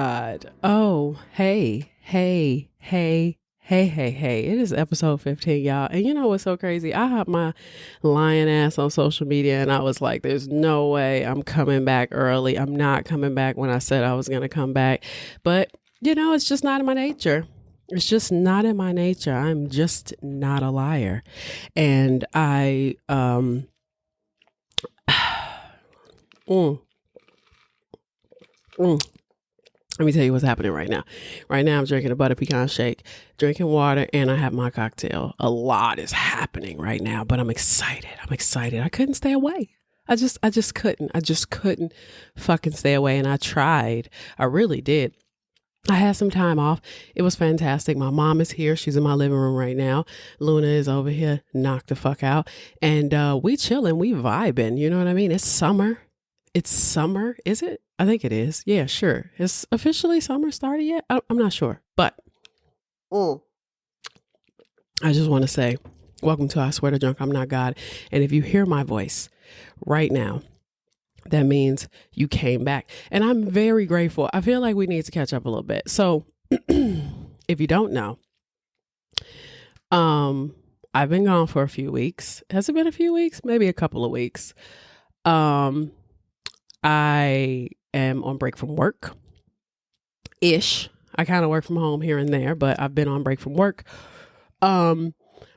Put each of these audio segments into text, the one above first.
God. Oh, hey. It is episode 15, y'all. And you know what's so crazy? I had my lying ass on social media and I was like, there's no way I'm coming back early. I'm not coming back when I said I was going to come back. But, it's just not in my nature. It's just not in my nature. I'm just not a liar. And I, mm, mm. Let me tell you what's happening right now. Right now, I'm drinking a butter pecan shake, drinking water, and I have my cocktail. A lot is happening right now, but I'm excited. I couldn't stay away. I just couldn't. I just couldn't fucking stay away. And I tried. I really did. I had some time off. It was fantastic. My mom is here. She's in my living room right now. Luna is over here, knocked the fuck out. And we chilling, we vibing. You know what I mean? It's summer. It's summer, is it? I think it is. Yeah, sure. Is officially summer started yet? I'm not sure. But I just want to say, welcome to I Swear to Drunk, I'm Not God. And if you hear my voice right now, that means you came back. And I'm very grateful. I feel like we need to catch up a little bit. So if you don't know, I've been gone for a few weeks. Has it been a few weeks? Maybe a couple of weeks. I am on break from work ish. I kind of work from home here and there, but I've been on break from work. Me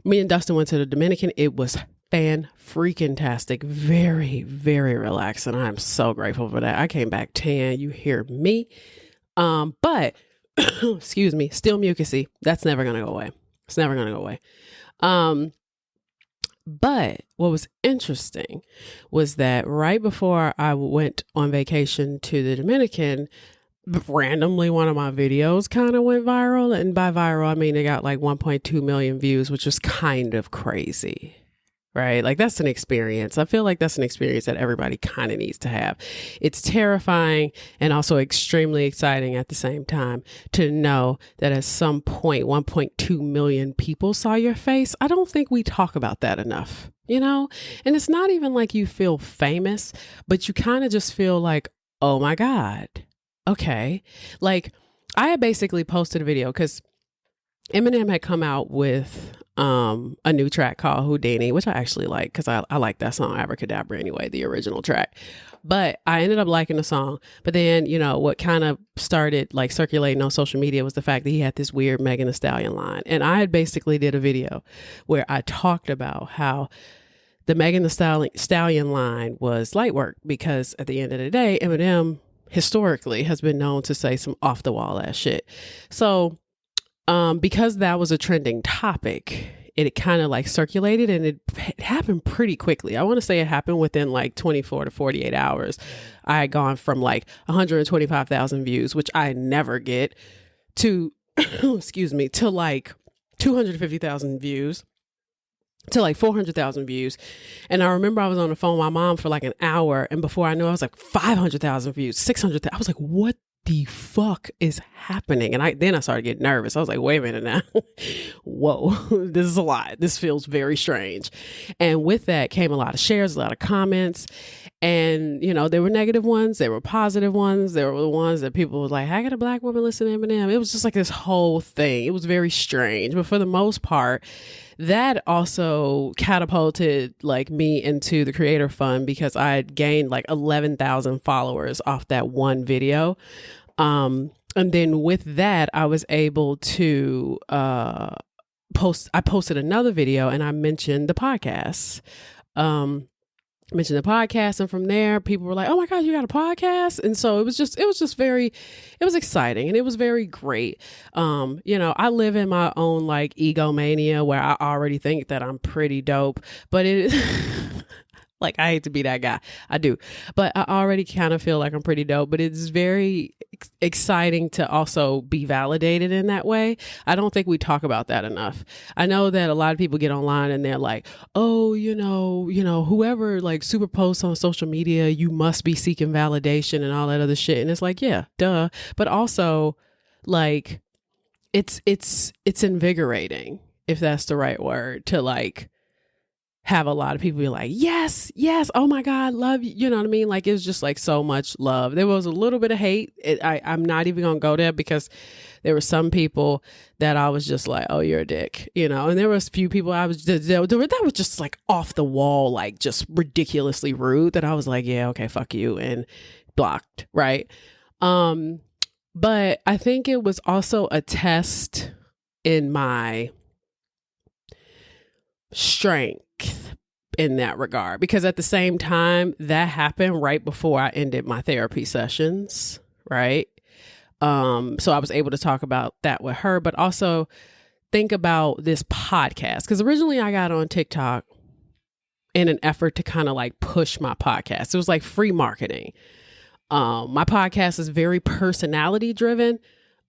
and Dustin went to the Dominican. It was fan-freaking-tastic. Very, very relaxed. And I'm so grateful for that. I came back tan. You hear me. But excuse me, still mucusy. That's never going to go away. It's never going to go away. But what was interesting was that right before I went on vacation to the Dominican, randomly one of my videos kind of went viral. And by viral, I mean, it got like 1.2 million views, which was kind of crazy, right? Like that's an experience. I feel like that's an experience that everybody kind of needs to have. It's terrifying and also extremely exciting at the same time to know that at some point 1.2 million people saw your face. I don't think we talk about that enough, and it's not even like you feel famous, but you kind of just feel like, oh my God. Okay. Like I had basically posted a video because Eminem had come out with a new track called Houdini, which I actually like because I like that song Abracadabra anyway, the original track. But I ended up liking the song. But then, what kind of started like circulating on social media was the fact that he had this weird Megan Thee Stallion line. And I had basically did a video where I talked about how the Megan Thee Stallion line was light work because at the end of the day, Eminem historically has been known to say some off the wall ass shit. So because that was a trending topic, it kind of like circulated and it happened pretty quickly. I want to say it happened within like 24 to 48 hours. I had gone from like 125,000 views, which I never get, to, excuse me, to like 250,000 views, to like 400,000 views. And I remember I was on the phone with my mom for like an hour. And before I knew, I was like 500,000 views, 600,000. I was like, what the fuck is happening? And then I started getting nervous. I was like, wait a minute now. Whoa, this is a lot. This feels very strange. And with that came a lot of shares, a lot of comments. And, there were negative ones. There were positive ones. There were the ones that people were like, how could a black woman listen to Eminem? It was just like this whole thing. It was very strange. But for the most part, that also catapulted like me into the creator fund because I had gained like 11,000 followers off that one video. And then with that, I was able to I posted another video and I mentioned the podcast. And from there people were like, oh my God, you got a podcast. And so it was exciting and it was very great. I live in my own like egomania where I already think that I'm pretty dope, but it like, I hate to be that guy. I do, but I already kind of feel like I'm pretty dope, but it's very exciting to also be validated in that way. I don't think we talk about that enough. I know that a lot of people get online and they're like, oh, whoever like super posts on social media, you must be seeking validation and all that other shit. And it's like, yeah, duh. But also like, it's invigorating, if that's the right word, to like have a lot of people be like, yes, yes, oh my God, love you. You know what I mean? Like, it was just like so much love. There was a little bit of hate. I'm not even going to go there because there were some people that I was just like, oh, you're a dick, you know? And there was a few people that was just like off the wall, like just ridiculously rude, that I was like, yeah, okay, fuck you, and blocked, right? But I think it was also a test in my strength in that regard, because at the same time that happened right before I ended my therapy sessions, right? So I was able to talk about that with her, but also think about this podcast, because originally I got on TikTok in an effort to kind of like push my podcast. It was like free marketing. My podcast is very personality driven.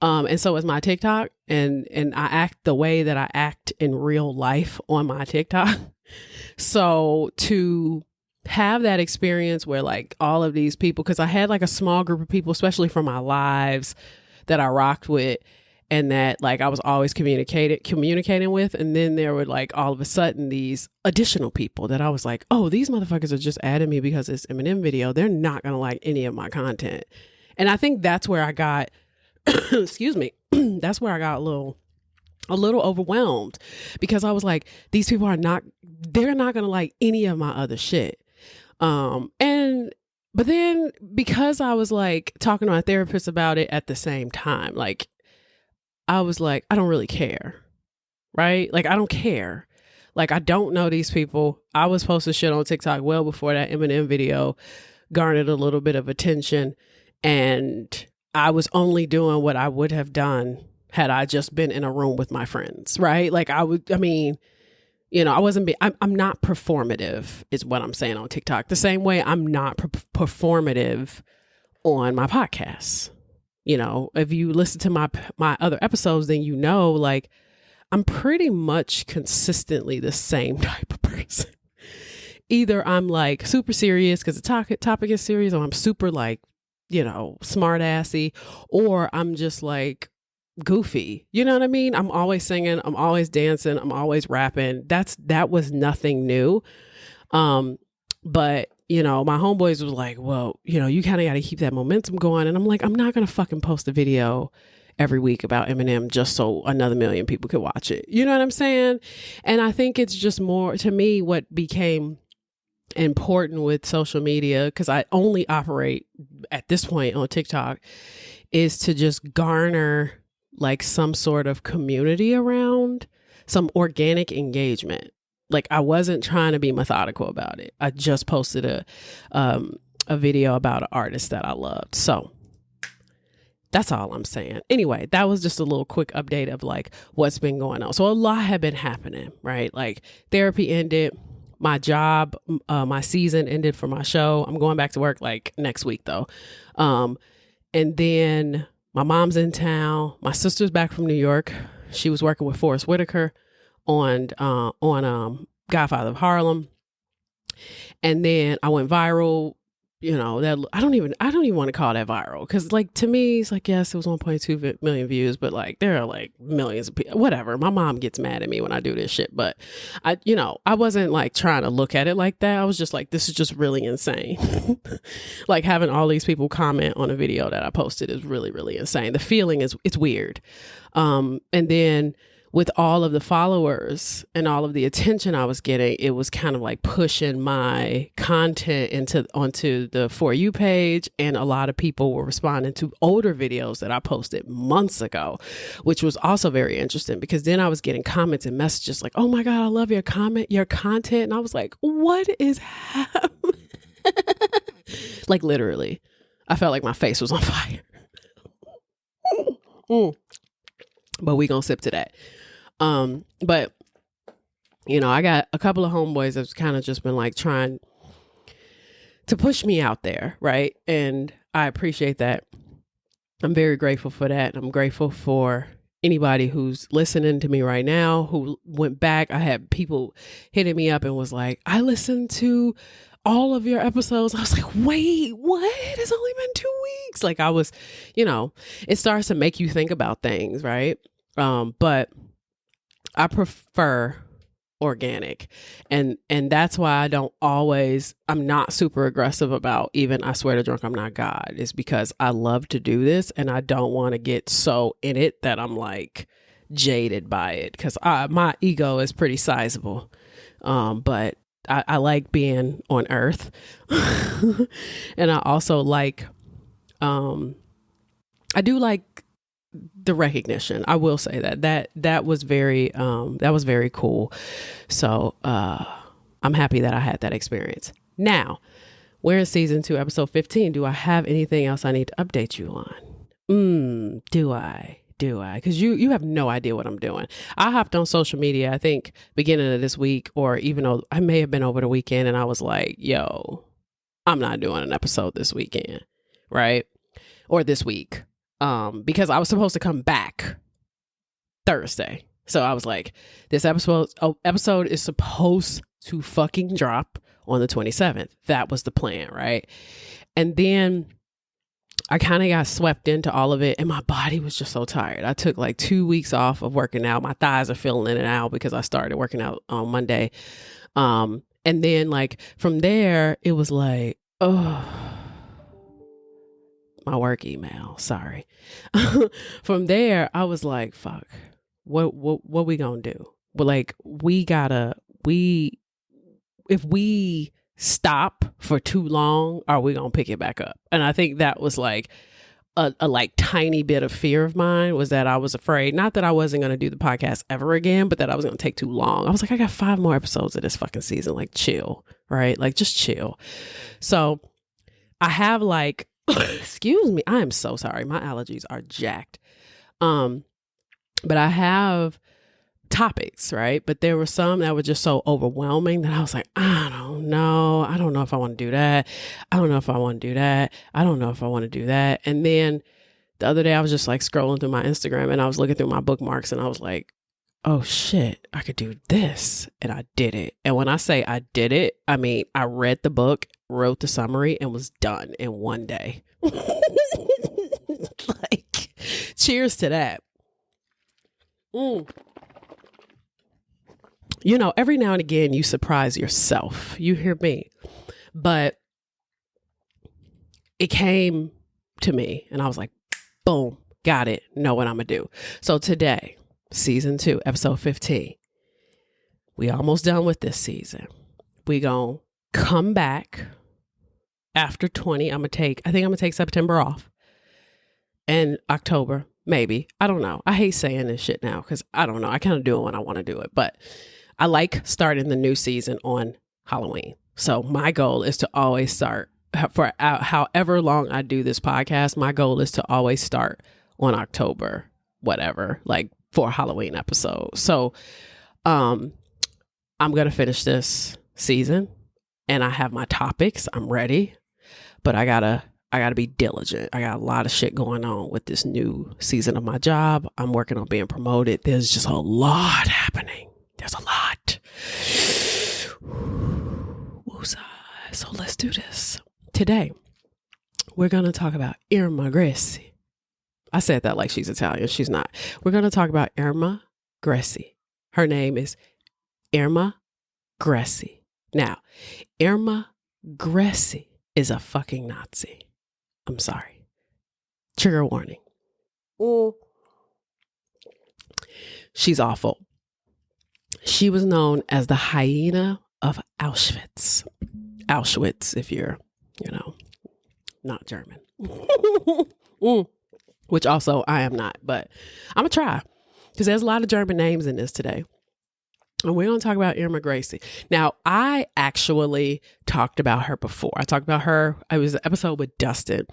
And so is my TikTok, and I act the way that I act in real life on my TikTok. So to have that experience where like all of these people, because I had like a small group of people, especially from my lives, that I rocked with and that like I was always communicating with. And then there were like all of a sudden these additional people that I was like, oh, these motherfuckers are just adding me because it's Eminem video. They're not going to like any of my content. And I think that's where I got, excuse me, that's where I got a little overwhelmed, because I was like, these people they're not going to like any of my other shit. But then because I was like talking to my therapist about it at the same time, like I was like, I don't really care. Right? Like, I don't care. Like, I don't know these people. I was posting shit on TikTok well before that Eminem video garnered a little bit of attention. And I was only doing what I would have done had I just been in a room with my friends, right? Like I'm not performative is what I'm saying on TikTok. The same way I'm not performative on my podcast. You know, if you listen to my other episodes, then you know, like, I'm pretty much consistently the same type of person. Either I'm like super serious because the topic is serious, or I'm super like, you know, smart assy, or I'm just like goofy. You know what I mean? I'm always singing, I'm always dancing, I'm always rapping. That was nothing new. But you know, my homeboys was like, well, you know, you kind of got to keep that momentum going. And I'm like, I'm not going to fucking post a video every week about Eminem just so another million people could watch it. You know what I'm saying? And I think it's just more, to me, what became important with social media, because I only operate at this point on TikTok, is to just garner like some sort of community around, some organic engagement. Like, I wasn't trying to be methodical about it. I just posted a video about an artist that I loved. So that's all I'm saying. Anyway, that was just a little quick update of like what's been going on. So a lot had been happening, right? Like, therapy ended, my job, my season ended for my show. I'm going back to work like next week though. And then my mom's in town. My sister's back from New York. She was working with Forrest Whitaker on Godfather of Harlem. And then I went viral. You know, that I don't even want to call that viral, because like, to me, it's like, yes, it was 1.2 million views, but like, there are like millions of people, whatever. My mom gets mad at me when I do this shit, but I wasn't like trying to look at it like that. I was just like, this is just really insane. Like, having all these people comment on a video that I posted is really, really insane. The feeling it's weird. And then with all of the followers and all of the attention I was getting, it was kind of like pushing my content onto the For You page. And a lot of people were responding to older videos that I posted months ago, which was also very interesting, because then I was getting comments and messages like, oh my God, I love your content. And I was like, what is happening? Like, literally, I felt like my face was on fire. But we gonna sip to that. But you know, I got a couple of homeboys that's kind of just been like trying to push me out there. Right. And I appreciate that. I'm very grateful for that. I'm grateful for anybody who's listening to me right now, who went back. I had people hitting me up and was like, I listened to all of your episodes. I was like, wait, what? It's only been 2 weeks. Like, I was, you know, it starts to make you think about things. Right. But I prefer organic. And that's why I'm not super aggressive about even I swear to drunk I'm not God, is because I love to do this and I don't want to get so in it that I'm like jaded by it, because my ego is pretty sizable. But I like being on earth. And I also like, I do like the recognition. I will say that was very cool. So, I'm happy that I had that experience. Now we're in season 2, episode 15. Do I have anything else I need to update you on? Do I? Because you have no idea what I'm doing. I hopped on social media, I think beginning of this week, or even though I may have been over the weekend, and I was like, yo, I'm not doing an episode this weekend. Right. Or this week. Because I was supposed to come back Thursday. So I was like, this episode is supposed to fucking drop on the 27th. That was the plan, right? And then I kind of got swept into all of it, and my body was just so tired. I took like 2 weeks off of working out. My thighs are feeling it out because I started working out on Monday. And then like from there, it was like, oh, my work email. Sorry. From there, I was like, fuck, what we gonna do? Well, like if we stop for too long, are we gonna pick it back up? And I think that was like a like tiny bit of fear of mine, was that I was afraid, not that I wasn't gonna do the podcast ever again, but that I was gonna take too long. I was like, I got 5 more episodes of this fucking season. Like, chill, right? Like, just chill. So I have like, excuse me, I am so sorry. My allergies are jacked. But I have topics, right? But there were some that were just so overwhelming that I was like, I don't know. I don't know if I want to do that. I don't know if I want to do that. I don't know if I want to do that. And then the other day I was just like scrolling through my Instagram and I was looking through my bookmarks and I was like, oh shit, I could do this. And I did it. And when I say I did it, I mean, I read the book, wrote the summary, and was done in one day. Like, cheers to that. You know, every now and again, you surprise yourself. You hear me? But it came to me and I was like, boom, got it. Know what I'm going to do. So today, season 2, episode 15, we almost done with this season. We going to come back after 20. I think I'm going to take September off and October. Maybe. I don't know. I hate saying this shit now because I don't know. I kind of do it when I want to do it. But I like starting the new season on Halloween. So my goal is to always start, for however long I do this podcast, my goal is to always start on October, whatever, like for a Halloween episode. So I'm going to finish this season and I have my topics. I'm ready, but I gotta be diligent. I got a lot of shit going on with this new season of my job. I'm working on being promoted. There's just a lot happening. There's a lot. Woosah. So let's do this. Today, we're going to talk about Irma Grese. I said that like she's Italian. She's not. We're going to talk about Irma Grese. Her name is Irma Grese. Now, Irma Grese is a fucking Nazi. I'm sorry. Trigger warning. She's awful. She was known as the Hyena of Auschwitz. Auschwitz, if you're, not German. Which also I am not, but I'm going to try because there's a lot of German names in this today. And we're going to talk about Irma Grese. Now, I actually talked about her before. I talked about her. It was an episode with Dustin.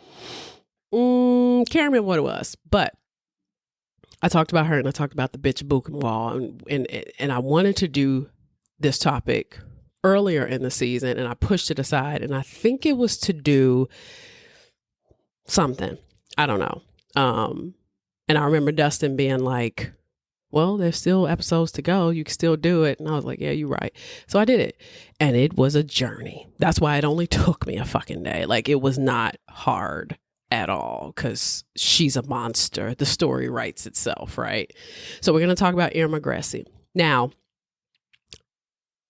Can't remember what it was, but I talked about her and I talked about the bitch Buchenwald. And I wanted to do this topic earlier in the season and I pushed it aside. And I think it was to do something. I don't know. And I remember Dustin being like, well, there's still episodes to go. You can still do it. And I was like, yeah, you're right. So I did it. And it was a journey. That's why it only took me a fucking day. Like, it was not hard at all because she's a monster. The story writes itself, right? So we're going to talk about Irma Grese. Now,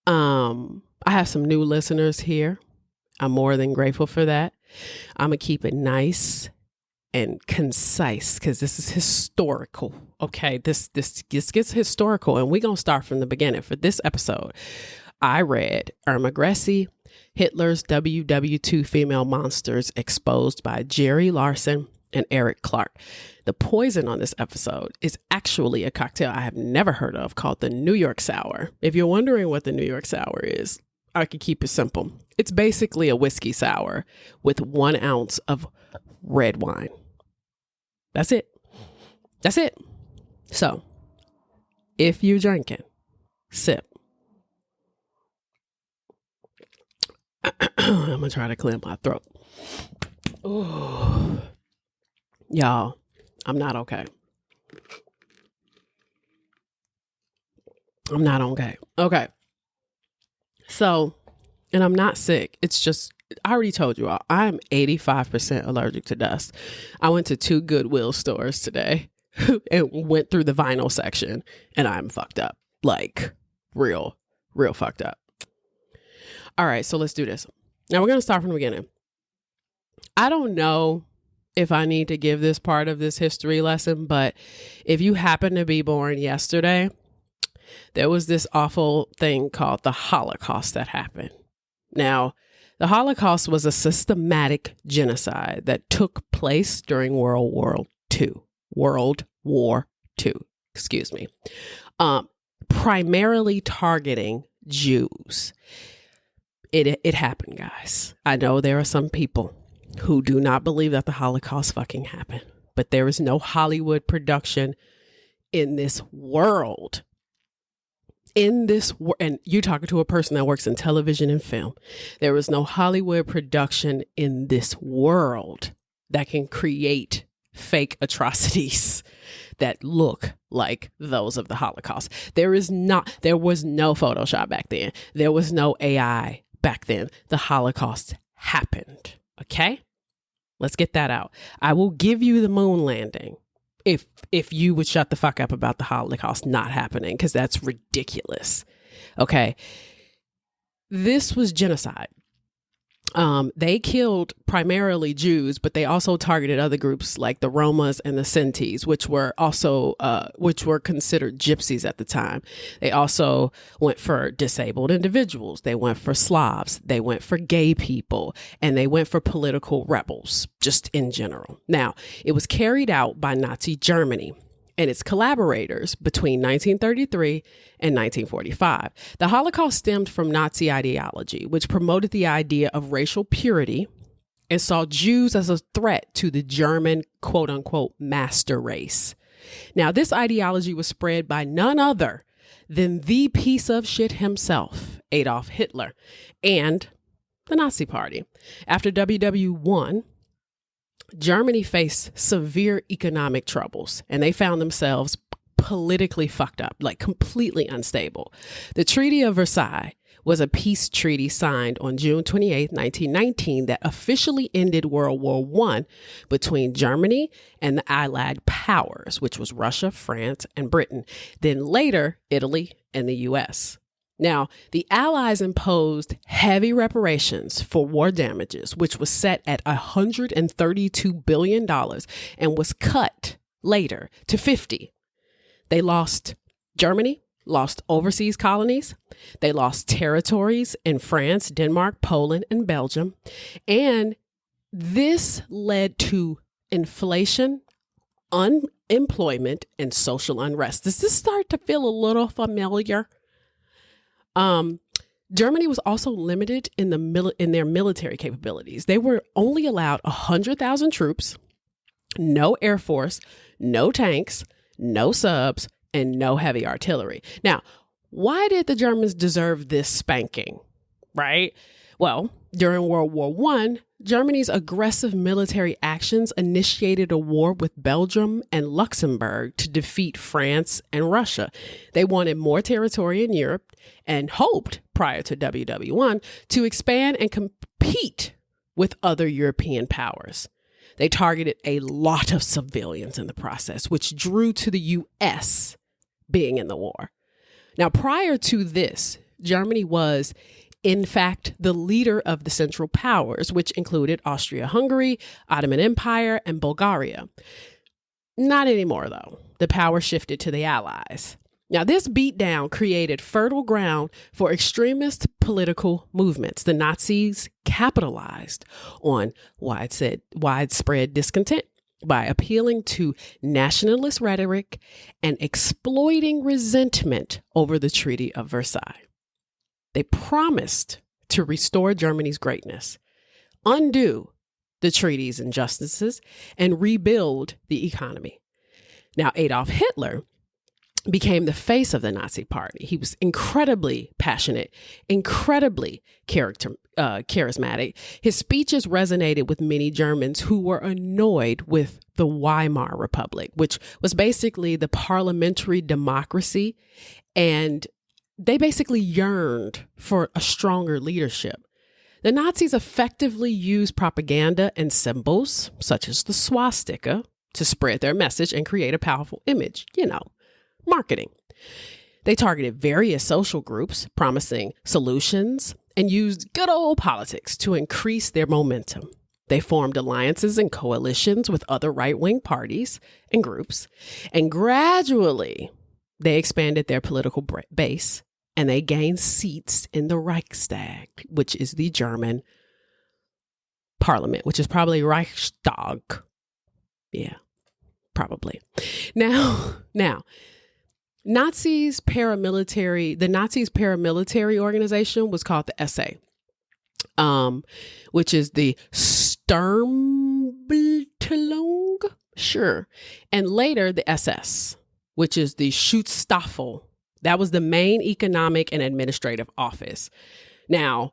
I have some new listeners here. I'm more than grateful for that. I'm going to keep it nice and concise because this is historical. Okay, this gets historical, and we're going to start from the beginning. For this episode, I read Irma Grese, Hitler's WW2 Female Monsters Exposed by Jerry Larson and Eric Clark. The poison on this episode is actually a cocktail I have never heard of called the New York Sour. If you're wondering what the New York Sour is, I could keep it simple. It's basically a whiskey sour with 1 ounce of red wine. That's it. That's it. So, if you're drinking, sip. I'm going to try to clear my throat. Ooh. Y'all, I'm not okay. I'm not okay. Okay. So, and I'm not sick. It's just, I already told you all, I'm 85% allergic to dust. I went to 2 Goodwill stores today and went through the vinyl section, and I'm fucked up. Like, real fucked up. All right, so let's do this. Now we're going to start from the beginning. I don't know if I need to give this part of this history lesson, but if you happen to be born yesterday, there was this awful thing called the Holocaust that happened. Now, the Holocaust was a systematic genocide that took place during World War II, excuse me, primarily targeting Jews. It happened, guys. I know there are some people who do not believe that the Holocaust fucking happened, but there is no Hollywood production in this world. And you're talking to a person that works in television and film. There is no Hollywood production in this world that can create fake atrocities that look like those of the Holocaust. There was no Photoshop back then. There was no AI back then. The Holocaust happened. Okay? Let's get that out. I will give you the moon landing if you would shut the fuck up about the Holocaust not happening, because that's ridiculous. Okay. This was genocide. They killed primarily Jews, but they also targeted other groups like the Romas and the Sintis, which were considered gypsies at the time. They also went for disabled individuals. They went for Slavs. They went for gay people, and they went for political rebels, just in general. Now, it was carried out by Nazi Germany and its collaborators between 1933 and 1945. The Holocaust stemmed from Nazi ideology, which promoted the idea of racial purity and saw Jews as a threat to the German, quote unquote, master race. Now, this ideology was spread by none other than the piece of shit himself, Adolf Hitler, and the Nazi Party. After WW1, Germany faced severe economic troubles, and they found themselves politically fucked up, like completely unstable. The Treaty of Versailles was a peace treaty signed on June 28, 1919, that officially ended World War I between Germany and the Allied powers, which was Russia, France, and Britain, then later Italy and the U.S. Now, the Allies imposed heavy reparations for war damages, which was set at $132 billion and was cut later to 50. Germany lost overseas colonies. They lost territories in France, Denmark, Poland, and Belgium. And this led to inflation, unemployment, and social unrest. Does this start to feel a little familiar? Germany was also limited in their military capabilities. They were only allowed 100,000 troops, no air force, no tanks, no subs, and no heavy artillery. Now, why did the Germans deserve this spanking? Right? Well, during World War I, Germany's aggressive military actions initiated a war with Belgium and Luxembourg to defeat France and Russia. They wanted more territory in Europe and hoped, prior to WW1, to expand and compete with other European powers. They targeted a lot of civilians in the process, which drew to the U.S. being in the war. Now, prior to this, Germany was, in fact, the leader of the Central Powers, which included Austria-Hungary, Ottoman Empire, and Bulgaria. Not anymore, though. The power shifted to the Allies. Now, this beatdown created fertile ground for extremist political movements. The Nazis capitalized on widespread discontent by appealing to nationalist rhetoric and exploiting resentment over the Treaty of Versailles. They promised to restore Germany's greatness, undo the treaty's injustices, and rebuild the economy. Now, Adolf Hitler became the face of the Nazi Party. He was incredibly passionate, incredibly charismatic. His speeches resonated with many Germans who were annoyed with the Weimar Republic, which was basically the parliamentary democracy, and they basically yearned for a stronger leadership. The Nazis effectively used propaganda and symbols, such as the swastika, to spread their message and create a powerful image. Marketing. They targeted various social groups, promising solutions, and used good old politics to increase their momentum. They formed alliances and coalitions with other right-wing parties and groups, and gradually they expanded their political base, and they gained seats in the Reichstag, which is the German parliament, which is probably Reichstag. Yeah, probably. Now, the Nazis' paramilitary organization was called the SA, which is the Sturmbelteilung, sure, and later the SS, which is the Schutzstaffel. That was the main economic and administrative office. Now,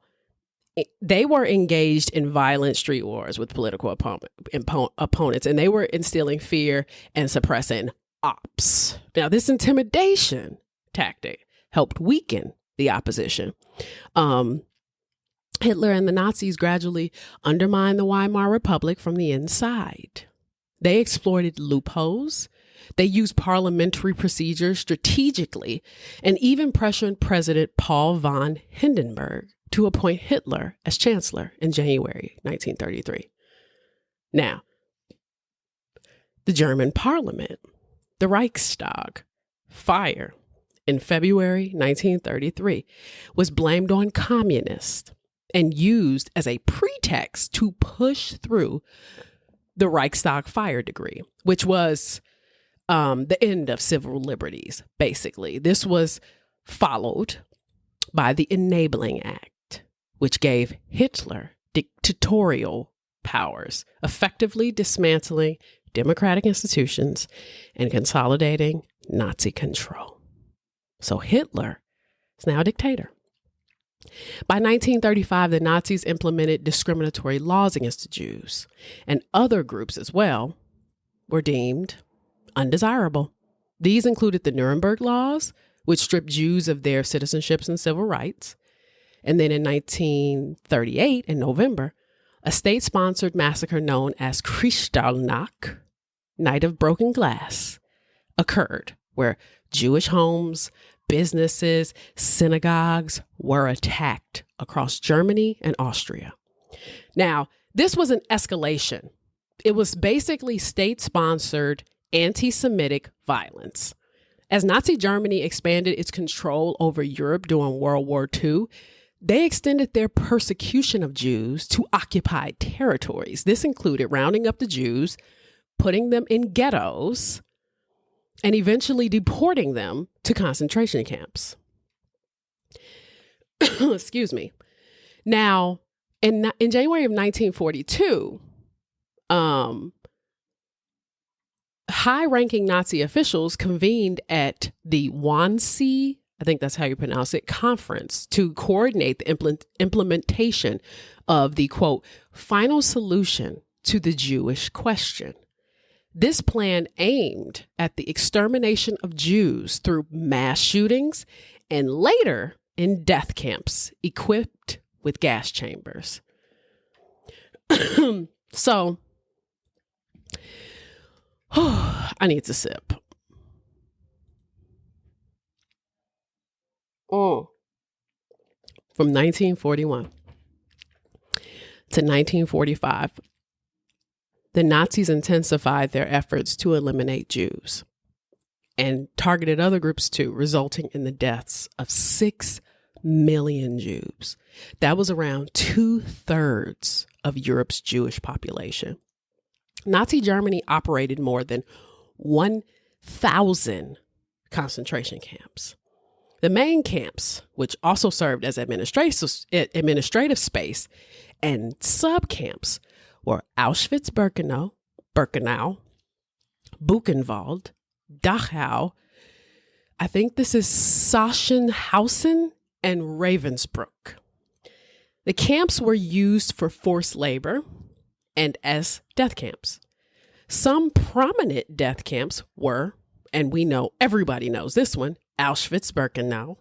they were engaged in violent street wars with political opponents, and they were instilling fear and suppressing ops. Now, this intimidation tactic helped weaken the opposition. Hitler and the Nazis gradually undermined the Weimar Republic from the inside. They exploited loopholes. They used parliamentary procedures strategically, and even pressured President Paul von Hindenburg to appoint Hitler as chancellor in January 1933. Now, the German parliament, the Reichstag, fire in February 1933, was blamed on communists and used as a pretext to push through the Reichstag fire decree, which was the end of civil liberties, basically. This was followed by the Enabling Act, which gave Hitler dictatorial powers, effectively dismantling democratic institutions and consolidating Nazi control. So Hitler is now a dictator. By 1935, the Nazis implemented discriminatory laws against the Jews, and other groups as well were deemed undesirable. These included the Nuremberg laws, which stripped Jews of their citizenships and civil rights. And then in 1938, in November, a state-sponsored massacre known as Kristallnacht, Night of Broken Glass, occurred, where Jewish homes, businesses, synagogues were attacked across Germany and Austria. Now, this was an escalation. It was basically state-sponsored anti-Semitic violence. As Nazi Germany expanded its control over Europe during World War II, they extended their persecution of Jews to occupied territories. This included rounding up the Jews, putting them in ghettos, and eventually deporting them to concentration camps. Excuse me. Now, in January of 1942, high-ranking Nazi officials convened at the Wannsee, I think that's how you pronounce it, conference to coordinate the implementation of the, quote, final solution to the Jewish question. This plan aimed at the extermination of Jews through mass shootings and later in death camps equipped with gas chambers. So, I need to sip. from 1941 to 1945, the Nazis intensified their efforts to eliminate Jews and targeted other groups too, resulting in the deaths of 6 million Jews. That was around 2/3 of Europe's Jewish population. Nazi Germany operated more than 1,000 concentration camps. The main camps, which also served as administrative space and sub-camps, were Auschwitz-Birkenau, Buchenwald, Dachau, I think this is Sachsenhausen, and Ravensbrück. The camps were used for forced labor and as death camps. Some prominent death camps were, and everybody knows this one, Auschwitz-Birkenau,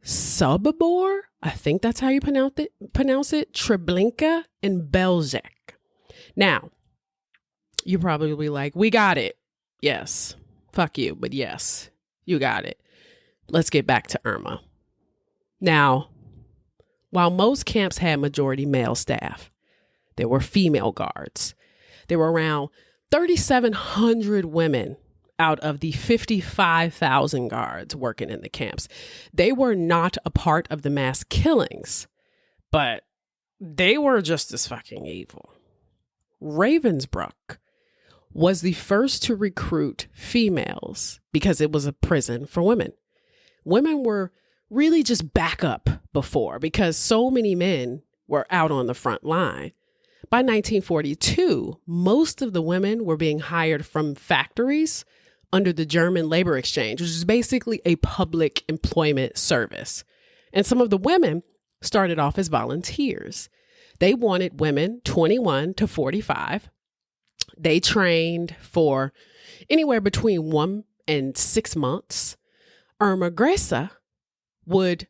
Sobibor, I think that's how you pronounce it, Treblinka, and Belzec. Now, you probably be like, we got it. Yes. Fuck you, but yes, you got it. Let's get back to Irma. Now, while most camps had majority male staff, there were female guards. There were around 3,700 women out of the 55,000 guards working in the camps. They were not a part of the mass killings, but they were just as fucking evil. Ravensbrück was the first to recruit females because it was a prison for women. Women were really just backup before because so many men were out on the front line. By 1942, most of the women were being hired from factories under the German labor exchange, which is basically a public employment service. And some of the women started off as volunteers. They wanted women 21 to 45. They trained for anywhere between 1 and 6 months. Irma Grese would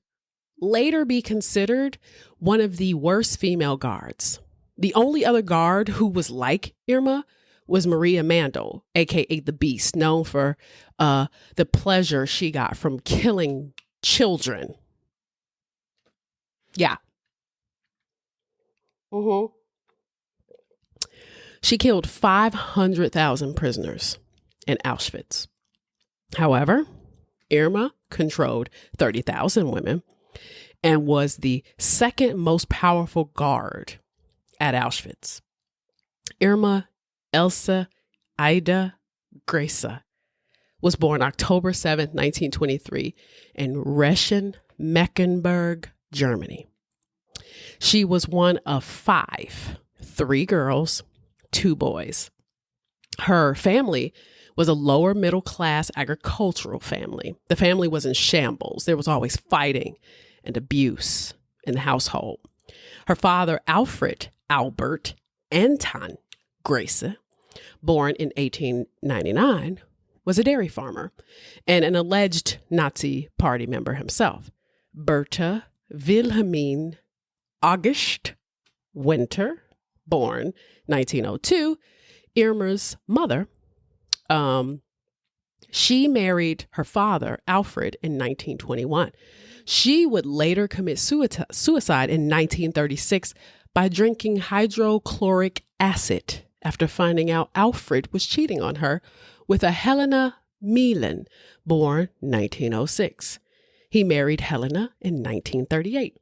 later be considered one of the worst female guards. The only other guard who was like Irma was Maria Mandel, aka the Beast, known for the pleasure she got from killing children. Yeah. She killed 500,000 prisoners in Auschwitz. However, Irma controlled 30,000 women and was the second most powerful guard at Auschwitz. Irma Elsa Ida Grese was born October 7th, 1923 in Reschen, Mecklenburg, Germany. She was one of 5, 3 girls, 2 boys. Her family was a lower middle class agricultural family. The family was in shambles. There was always fighting and abuse in the household. Her father, Alfred Albert Anton Grese, born in 1899, was a dairy farmer and an alleged Nazi party member himself. Bertha Wilhelmine August Winter, born 1902, Irma's mother, she married her father, Alfred, in 1921. She would later commit suicide in 1936 by drinking hydrochloric acid after finding out Alfred was cheating on her with a Helena Milan, born 1906. He married Helena in 1938.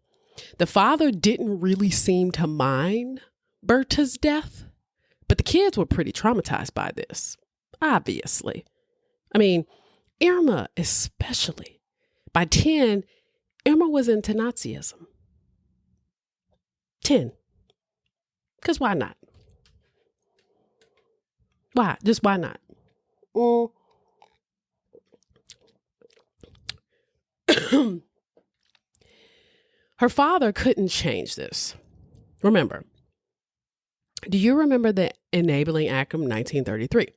The father didn't really seem to mind Bertha's death, but the kids were pretty traumatized by this, obviously. I mean, Irma especially. By 10, Irma was into Nazism. 10. Because why not? Why? Just why not? Her father couldn't change this. Remember, do you remember the Enabling Act of 1933?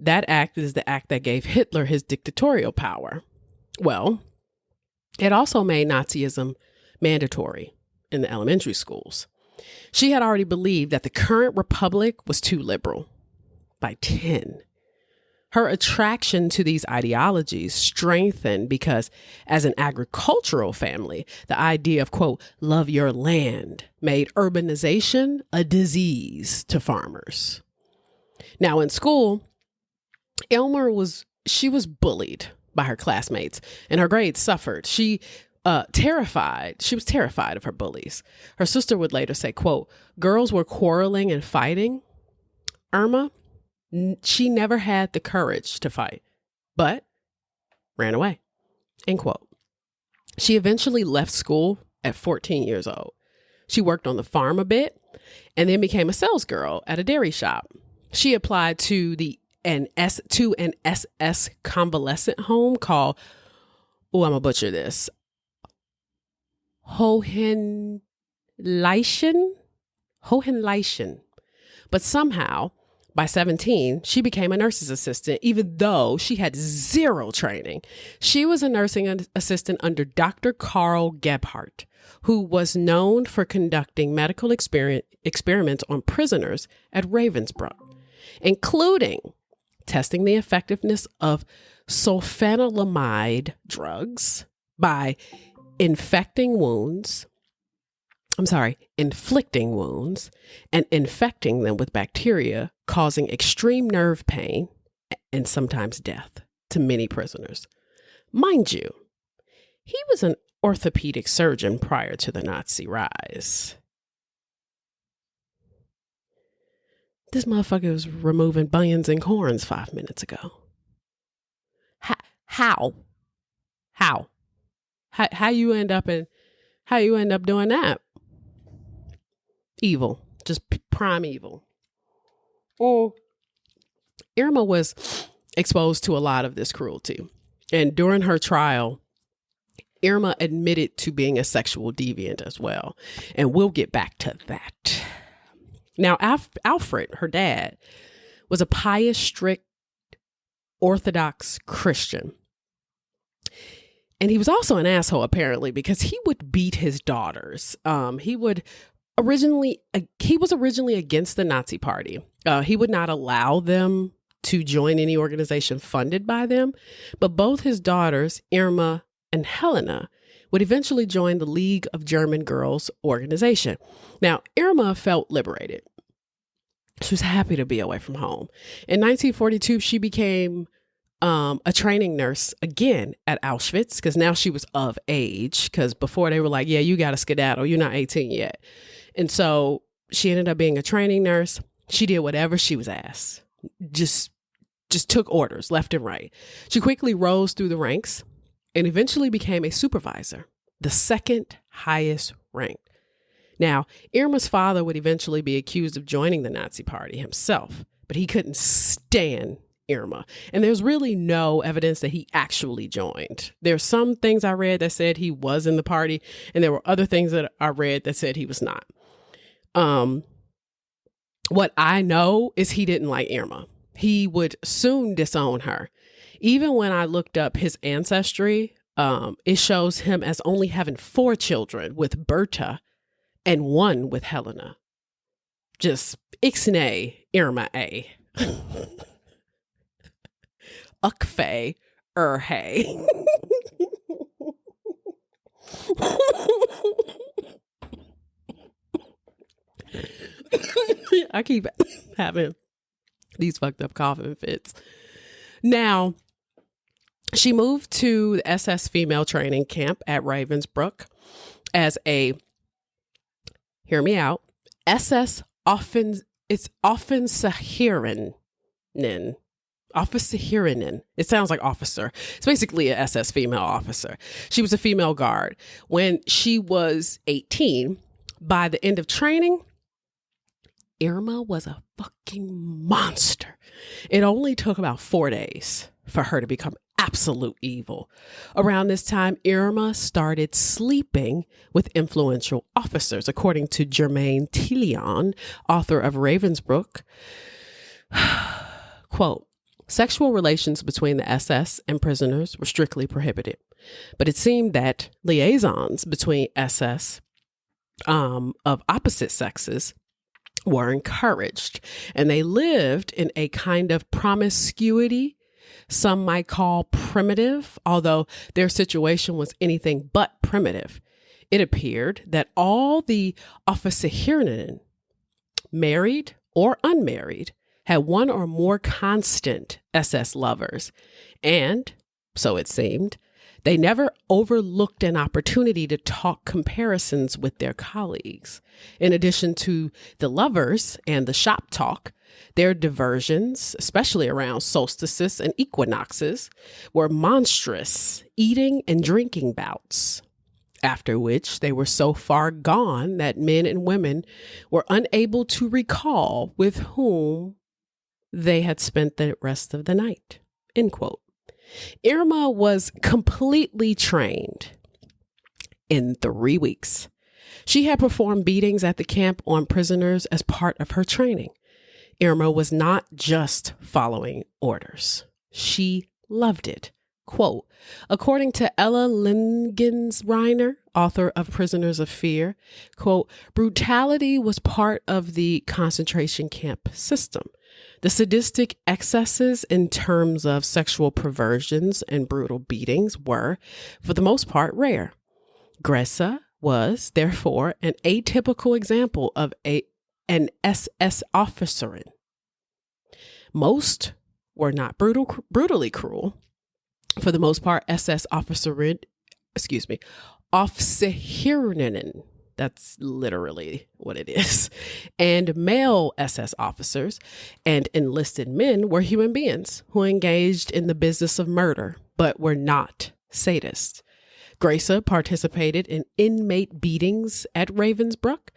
That act is the act that gave Hitler his dictatorial power. Well, it also made Nazism mandatory in the elementary schools. She had already believed that the current republic was too liberal. By 10, Her attraction to these ideologies strengthened because, as an agricultural family, the idea of, quote, love your land made urbanization a disease to farmers. Now, in school, Irma was bullied by her classmates, and her grades suffered. She was terrified of her bullies. Her sister would later say, quote, girls were quarreling and fighting. Irma, she never had the courage to fight, but ran away, end quote. She eventually left school at 14 years old. She worked on the farm a bit and then became a sales girl at a dairy shop. She applied to an SS convalescent home called, I'm going to butcher this, Hohenleichen. But somehow, by 17, she became a nurse's assistant, even though she had zero training. She was a nursing assistant under Dr. Karl Gebhardt, who was known for conducting medical experiments on prisoners at Ravensbrück, including testing the effectiveness of sulfanilamide drugs by inflicting wounds and infecting them with bacteria, causing extreme nerve pain and sometimes death to many prisoners. Mind you, he was an orthopedic surgeon prior to the Nazi rise. This motherfucker was removing bunions and corns 5 minutes ago. How you end up doing that? Evil, just prime evil. Irma was exposed to a lot of this cruelty, and during her trial, Irma admitted to being a sexual deviant as well, and we'll get back to that. Now, Alfred, her dad, was a pious, strict, Orthodox Christian. And he was also an asshole, apparently, because he would beat his daughters. He was originally against the Nazi Party. He would not allow them to join any organization funded by them. But both his daughters, Irma and Helena, would eventually join the League of German Girls organization. Now, Irma felt liberated. She was happy to be away from home. In 1942, she became a training nurse again at Auschwitz, because now she was of age, because before they were like, yeah, you got to skedaddle. You're not 18 yet. And so she ended up being a training nurse. She did whatever she was asked. Just took orders left and right. She quickly rose through the ranks and eventually became a supervisor, the second highest rank. Now, Irma's father would eventually be accused of joining the Nazi Party himself, but he couldn't stand Irma. And there's really no evidence that he actually joined. There's some things I read that said he was in the party, and there were other things that I read that said he was not. What I know is he didn't like Irma. He would soon disown her. Even when I looked up his ancestry, it shows him as only having 4 children with Berta and 1 with Helena. Just ixnay Irma A. Ukfe Erhay. I keep having these fucked up coughing fits. Now, she moved to the SS female training camp at Ravensbrück as a, hear me out, SS Offensierinnen. Officerinen. It sounds like officer. It's basically an SS female officer. She was a female guard. When she was 18, by the end of training, Irma was a fucking monster. It only took about 4 days for her to become absolute evil. Around this time, Irma started sleeping with influential officers, according to Germaine Tillion, author of Ravensbrück. Quote, sexual relations between the SS and prisoners were strictly prohibited, but it seemed that liaisons between SS of opposite sexes were encouraged, and they lived in a kind of promiscuity some might call primitive, although their situation was anything but primitive. It appeared that all the officerherinnen, married or unmarried, had one or more constant SS lovers, and, so it seemed, they never overlooked an opportunity to talk comparisons with their colleagues. In addition to the lovers and the shop talk, their diversions, especially around solstices and equinoxes, were monstrous eating and drinking bouts, after which they were so far gone that men and women were unable to recall with whom they had spent the rest of the night. End quote. Irma was completely trained in 3 weeks. She had performed beatings at the camp on prisoners as part of her training. Irma was not just following orders. She loved it. Quote, according to Ella Lingensreiner, author of Prisoners of Fear, quote, brutality was part of the concentration camp system. The sadistic excesses in terms of sexual perversions and brutal beatings were, for the most part, rare. Grese was, therefore, an atypical example of an SS officerin. Most were not brutally cruel. For the most part, SS officerinen, that's literally what it is. And male SS officers and enlisted men were human beings who engaged in the business of murder, but were not sadists. Grese participated in inmate beatings at Ravensbrück,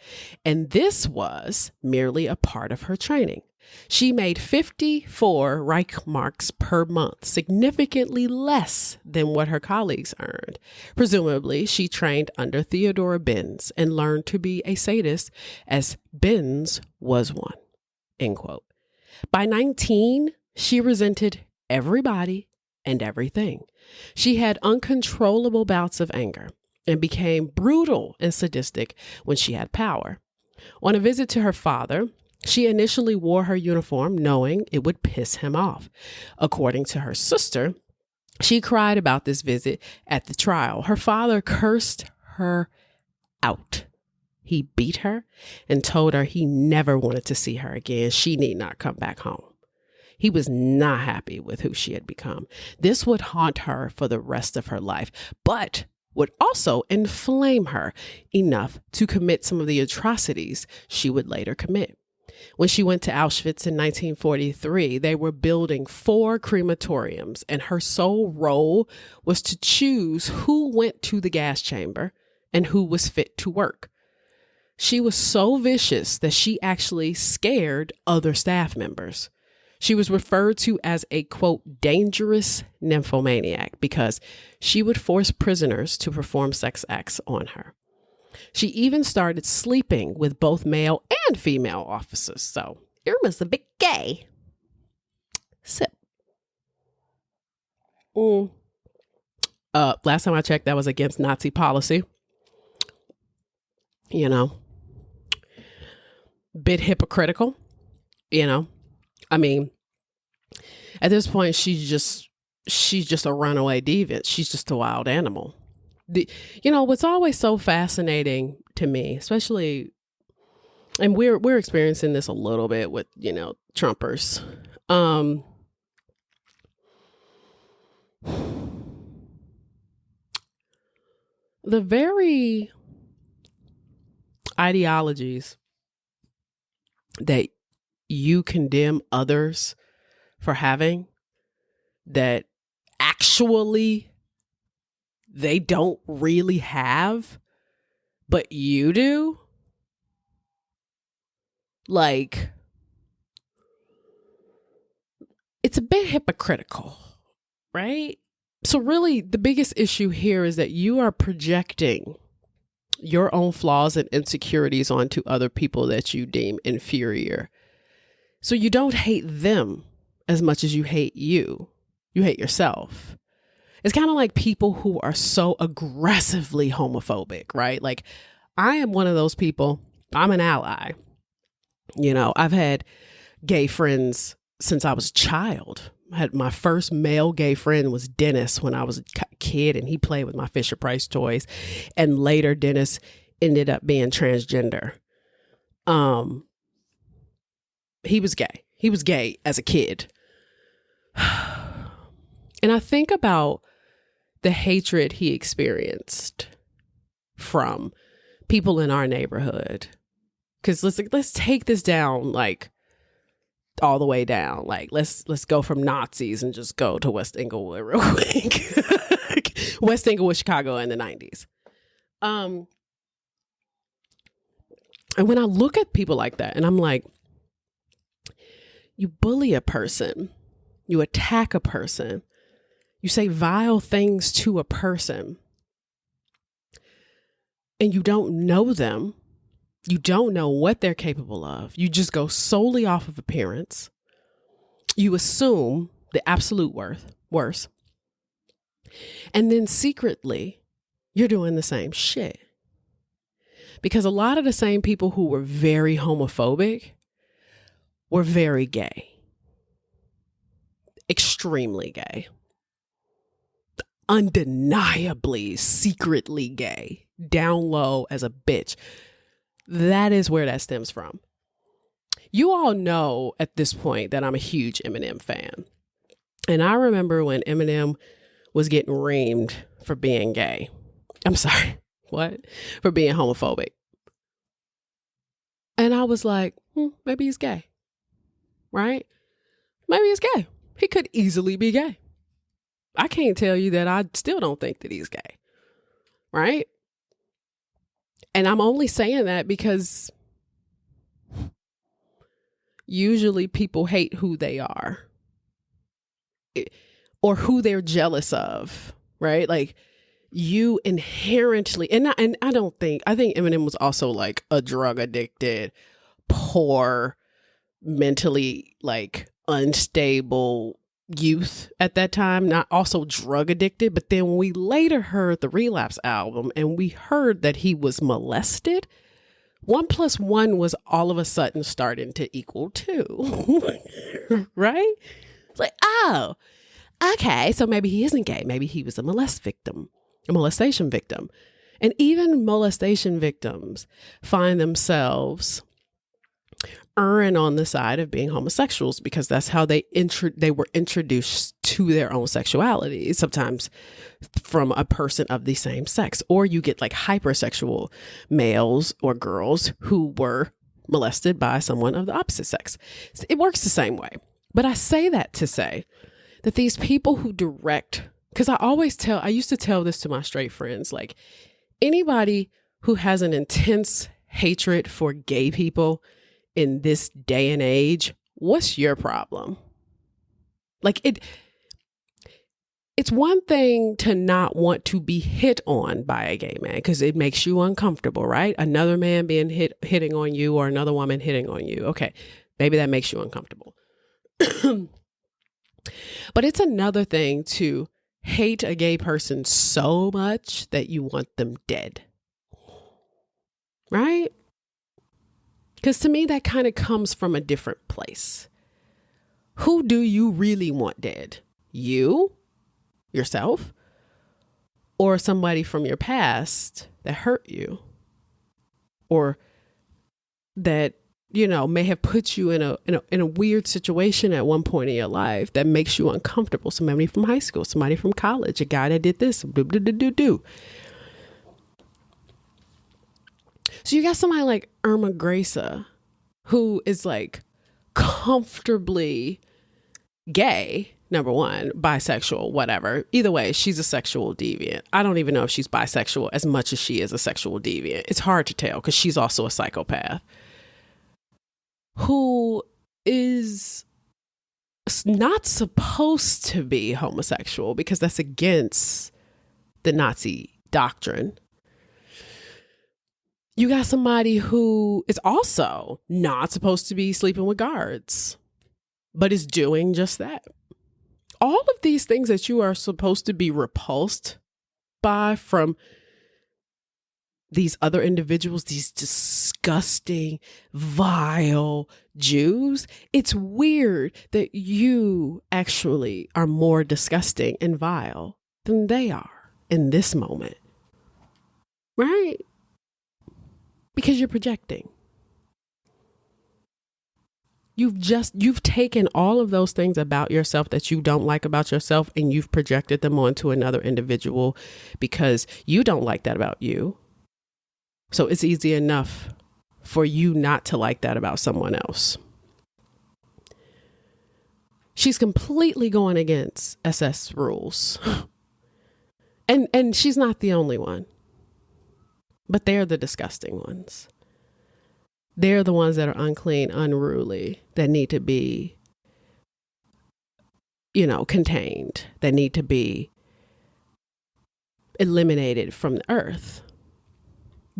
and this was merely a part of her training. She made 54 Reichsmarks per month, significantly less than what her colleagues earned. Presumably, she trained under Theodora Benz and learned to be a sadist, as Benz was one. End quote. By 19, she resented everybody and everything. She had uncontrollable bouts of anger and became brutal and sadistic when she had power. On a visit to her father, she initially wore her uniform knowing it would piss him off. According to her sister, she cried about this visit at the trial. Her father cursed her out. He beat her and told her he never wanted to see her again. She need not come back home. He was not happy with who she had become. This would haunt her for the rest of her life, but would also inflame her enough to commit some of the atrocities she would later commit. When she went to Auschwitz in 1943, they were building 4 crematoriums, and her sole role was to choose who went to the gas chamber and who was fit to work. She was so vicious that she actually scared other staff members. She was referred to as a, quote, dangerous nymphomaniac because she would force prisoners to perform sex acts on her. She even started sleeping with both male and female officers. So Irma's a bit gay. Sip. Last time I checked, that was against Nazi policy. You know, bit hypocritical. You know, I mean, at this point, she's just a runaway deviant. She's just a wild animal. What's always so fascinating to me, especially, and we're experiencing this a little bit with, Trumpers. The very ideologies that you condemn others for having, that actually they don't really have, but you do. Like, it's a bit hypocritical, right? So really, the biggest issue here is that you are projecting your own flaws and insecurities onto other people that you deem inferior. So you don't hate them as much as you hate you. You hate yourself. It's kind of like people who are so aggressively homophobic, right? Like, I am one of those people. I'm an ally. I've had gay friends since I was a child. Had my first male gay friend was Dennis when I was a kid, and he played with my Fisher Price toys. And later Dennis ended up being transgender. He was gay. He was gay as a kid. And I think about the hatred he experienced from people in our neighborhood. Because let's take this down, like, all the way down. Like, let's go from Nazis and just go to West Englewood real quick. West Englewood, Chicago in the 90s. And when I look at people like that, and I'm like, you bully a person, you attack a person, you say vile things to a person, and you don't know them. You don't know what they're capable of. You just go solely off of appearance. You assume the absolute worst. And then secretly, you're doing the same shit. Because a lot of the same people who were very homophobic were very gay. Extremely gay. Undeniably, secretly gay. Down low as a bitch. That is where that stems from. You all know at this point that I'm a huge Eminem fan. And I remember when Eminem was getting reamed for being gay. I'm sorry, what? For being homophobic. And I was like, maybe he's gay. Right? Maybe he's gay. He could easily be gay. I can't tell you that I still don't think that he's gay. Right? And I'm only saying that because usually people hate who they are or who they're jealous of, right? Like you inherently, I think Eminem was also like a drug addicted, poor, mentally like unstable youth at that time, not also drug addicted. But then when we later heard the Relapse album and we heard that he was molested, 1 + 1 was all of a sudden starting to equal 2. Right? It's like, oh, okay, so maybe he isn't gay. Maybe he was a molestation victim. And even molestation victims find themselves erring on the side of being homosexuals because that's how they were introduced to their own sexuality, sometimes from a person of the same sex. Or you get like hypersexual males or girls who were molested by someone of the opposite sex. It works the same way. But I say that to say that these people who direct, because I used to tell this to my straight friends, like anybody who has an intense hatred for gay people in this day and age, what's your problem? Like it's one thing to not want to be hit on by a gay man because it makes you uncomfortable, right? Another man being hitting on you or another woman hitting on you. Okay, maybe that makes you uncomfortable. But it's another thing to hate a gay person so much that you want them dead. Right? Because to me, that kind of comes from a different place. Who do you really want dead? You? Yourself? Or somebody from your past that hurt you? Or that, may have put you in a weird situation at one point in your life that makes you uncomfortable. Somebody from high school, somebody from college, a guy that did this, do. So you got somebody like Irma Grese, who is like comfortably gay, number one, bisexual, whatever. Either way, she's a sexual deviant. I don't even know if she's bisexual as much as she is a sexual deviant. It's hard to tell because she's also a psychopath who is not supposed to be homosexual because that's against the Nazi doctrine. You got somebody who is also not supposed to be sleeping with guards, but is doing just that. All of these things that you are supposed to be repulsed by from these other individuals, these disgusting disgusting, vile Jews, it's weird that you actually are more disgusting and vile than they are in this moment. Right? Because you're projecting. You've taken all of those things about yourself that you don't like about yourself and you've projected them onto another individual because you don't like that about you. So it's easy enough for you not to like that about someone else. She's completely going against SS rules. And she's not the only one. But they're the disgusting ones. They're the ones that are unclean, unruly, that need to be, contained, that need to be eliminated from the earth.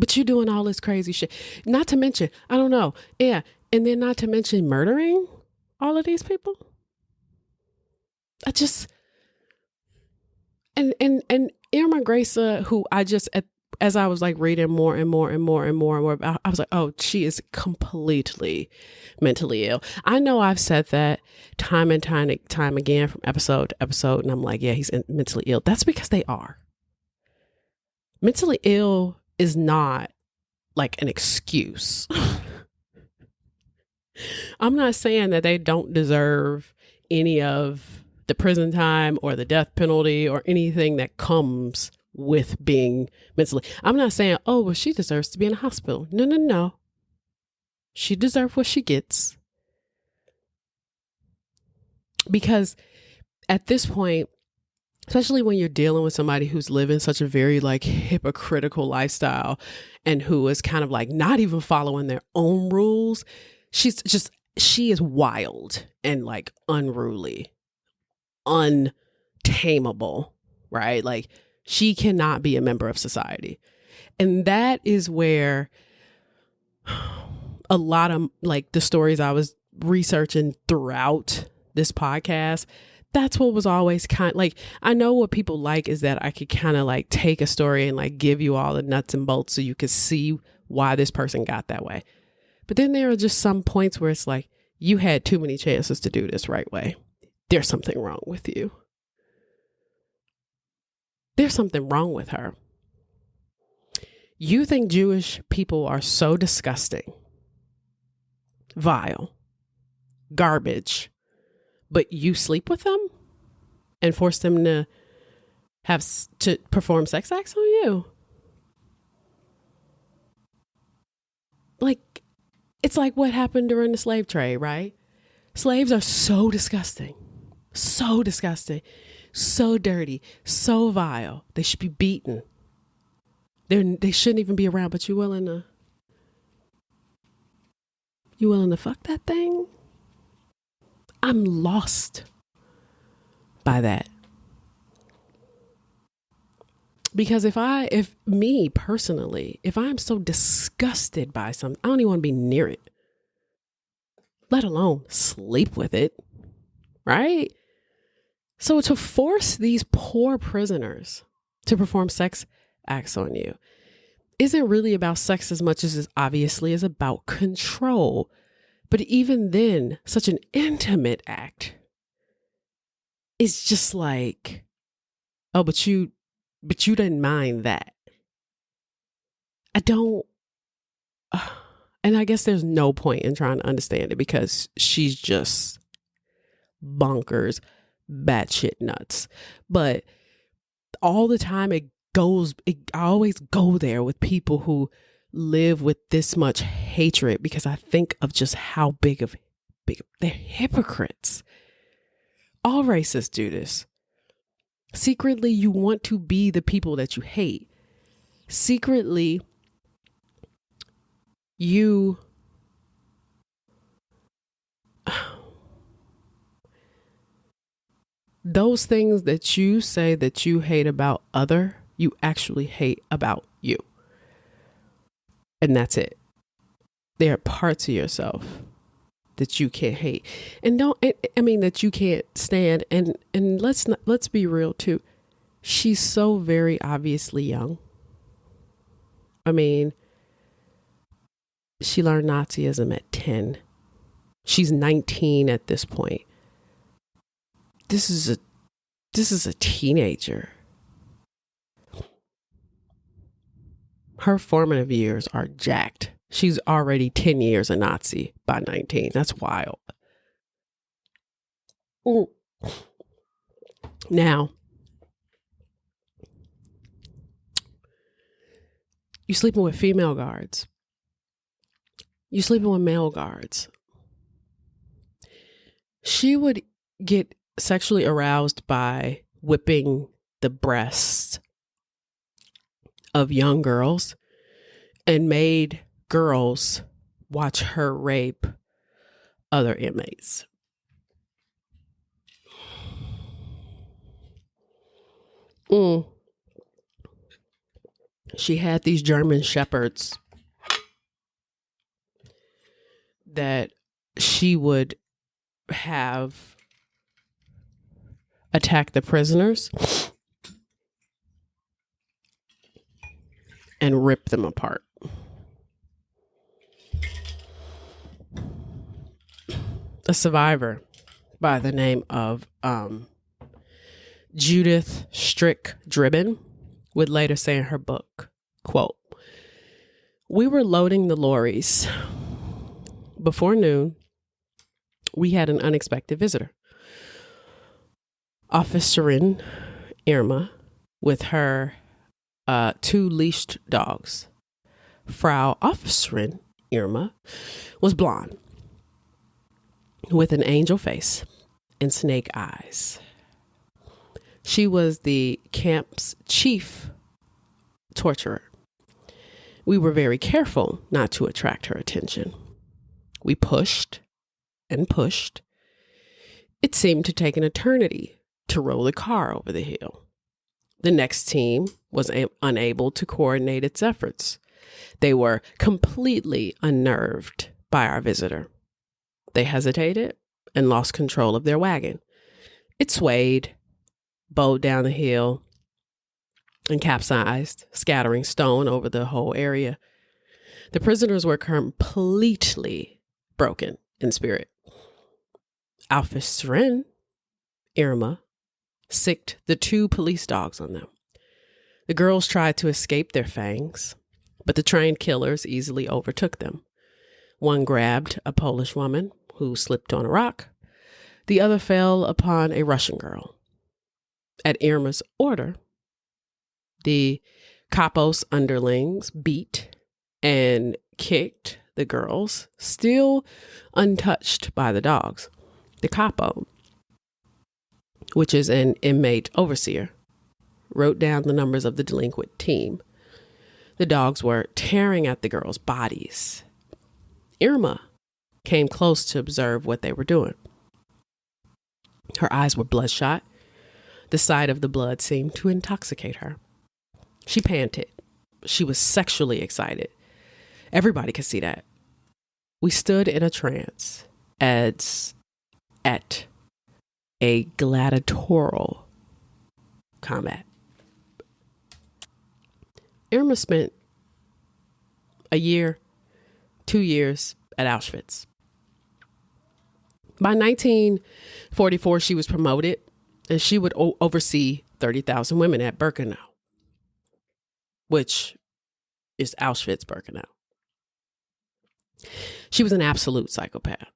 But you're doing all this crazy shit. Not to mention, I don't know. Yeah. And then not to mention murdering all of these people. And Irma Grese, who as I was like reading more and more about, I was like, oh, she is completely mentally ill. I know I've said that time and time again from episode to episode. And I'm like, yeah, he's mentally ill. That's because they are. Mentally ill is not like an excuse. I'm not saying that they don't deserve any of the prison time or the death penalty or anything that comes with being mentally. I'm not saying, oh, well, she deserves to be in a hospital. No. She deserves what she gets. Because at this point, especially when you're dealing with somebody who's living such a very like hypocritical lifestyle and who is kind of like not even following their own rules, she is wild and like unruly, untamable, right? Like she cannot be a member of society. And that is where a lot of like the stories I was researching throughout this podcast, that's what was always kind of like, I know what people like is that I could kind of like take a story and like give you all the nuts and bolts so you could see why this person got that way. But then there are just some points where it's like, you had too many chances to do this right way. There's something wrong with you. There's something wrong with her. You think Jewish people are so disgusting, vile, garbage, but you sleep with them and force them to perform sex acts on you. Like, it's like what happened during the slave trade, right? Slaves are so disgusting, so dirty, so vile. They should be beaten. They shouldn't even be around, but you willing to fuck that thing? I'm lost by that. Because if me personally, if I'm so disgusted by something, I don't even want to be near it, let alone sleep with it, right? So to force these poor prisoners to perform sex acts on you isn't really about sex as much as it obviously is about control. But even then, such an intimate act is just like, oh, but you didn't mind that. I don't, and I guess there's no point in trying to understand it because she's just bonkers, batshit nuts. But all the time I always go there with people who live with this much hatred because I think of just how big they're hypocrites. All racists do this. Secretly, you want to be the people that you hate. Secretly, those things that you say that you hate about you actually hate about you. And that's it. There are parts of yourself that you can't hate and that you can't stand. And let's be real too. She's so very obviously young. I mean, She learned Nazism at 10. She's 19 at this point. This is a teenager. Her formative years are jacked. She's already 10 years a Nazi by 19. That's wild. Ooh. Now, you sleeping with female guards. You sleeping with male guards. She would get sexually aroused by whipping the breasts of young girls and made girls watch her rape other inmates. She had these German shepherds that she would have attack the prisoners and rip them apart. A survivor by the name of Judith Strick-Dribbin would later say in her book, quote, "We were loading the lorries. Before noon, we had an unexpected visitor. Officerin Irma with her 2 leashed dogs. Frau Officerin Irma was blonde with an angel face and snake eyes. She was the camp's chief torturer. We were very careful not to attract her attention. We pushed and pushed. It seemed to take an eternity to roll the car over the hill. The next team was unable to coordinate its efforts. They were completely unnerved by our visitor. They hesitated and lost control of their wagon. It swayed, bowed down the hill, and capsized, scattering stone over the whole area. The prisoners were completely broken in spirit. Officerin Irma sicked the 2 police dogs on them. The girls tried to escape their fangs, but the trained killers easily overtook them. One grabbed a Polish woman who slipped on a rock. The other fell upon a Russian girl. At Irma's order, the capos underlings beat and kicked the girls, still untouched by the dogs. The capo, which is an inmate overseer, wrote down the numbers of the delinquent team. The dogs were tearing at the girls' bodies. Irma came close to observe what they were doing. Her eyes were bloodshot. The sight of the blood seemed to intoxicate her. She panted. She was sexually excited. Everybody could see that. We stood in a trance as at a gladiatorial combat. Irma spent a year, 2 years at Auschwitz. By 1944, she was promoted and she would oversee 30,000 women at Birkenau, which is Auschwitz-Birkenau. She was an absolute psychopath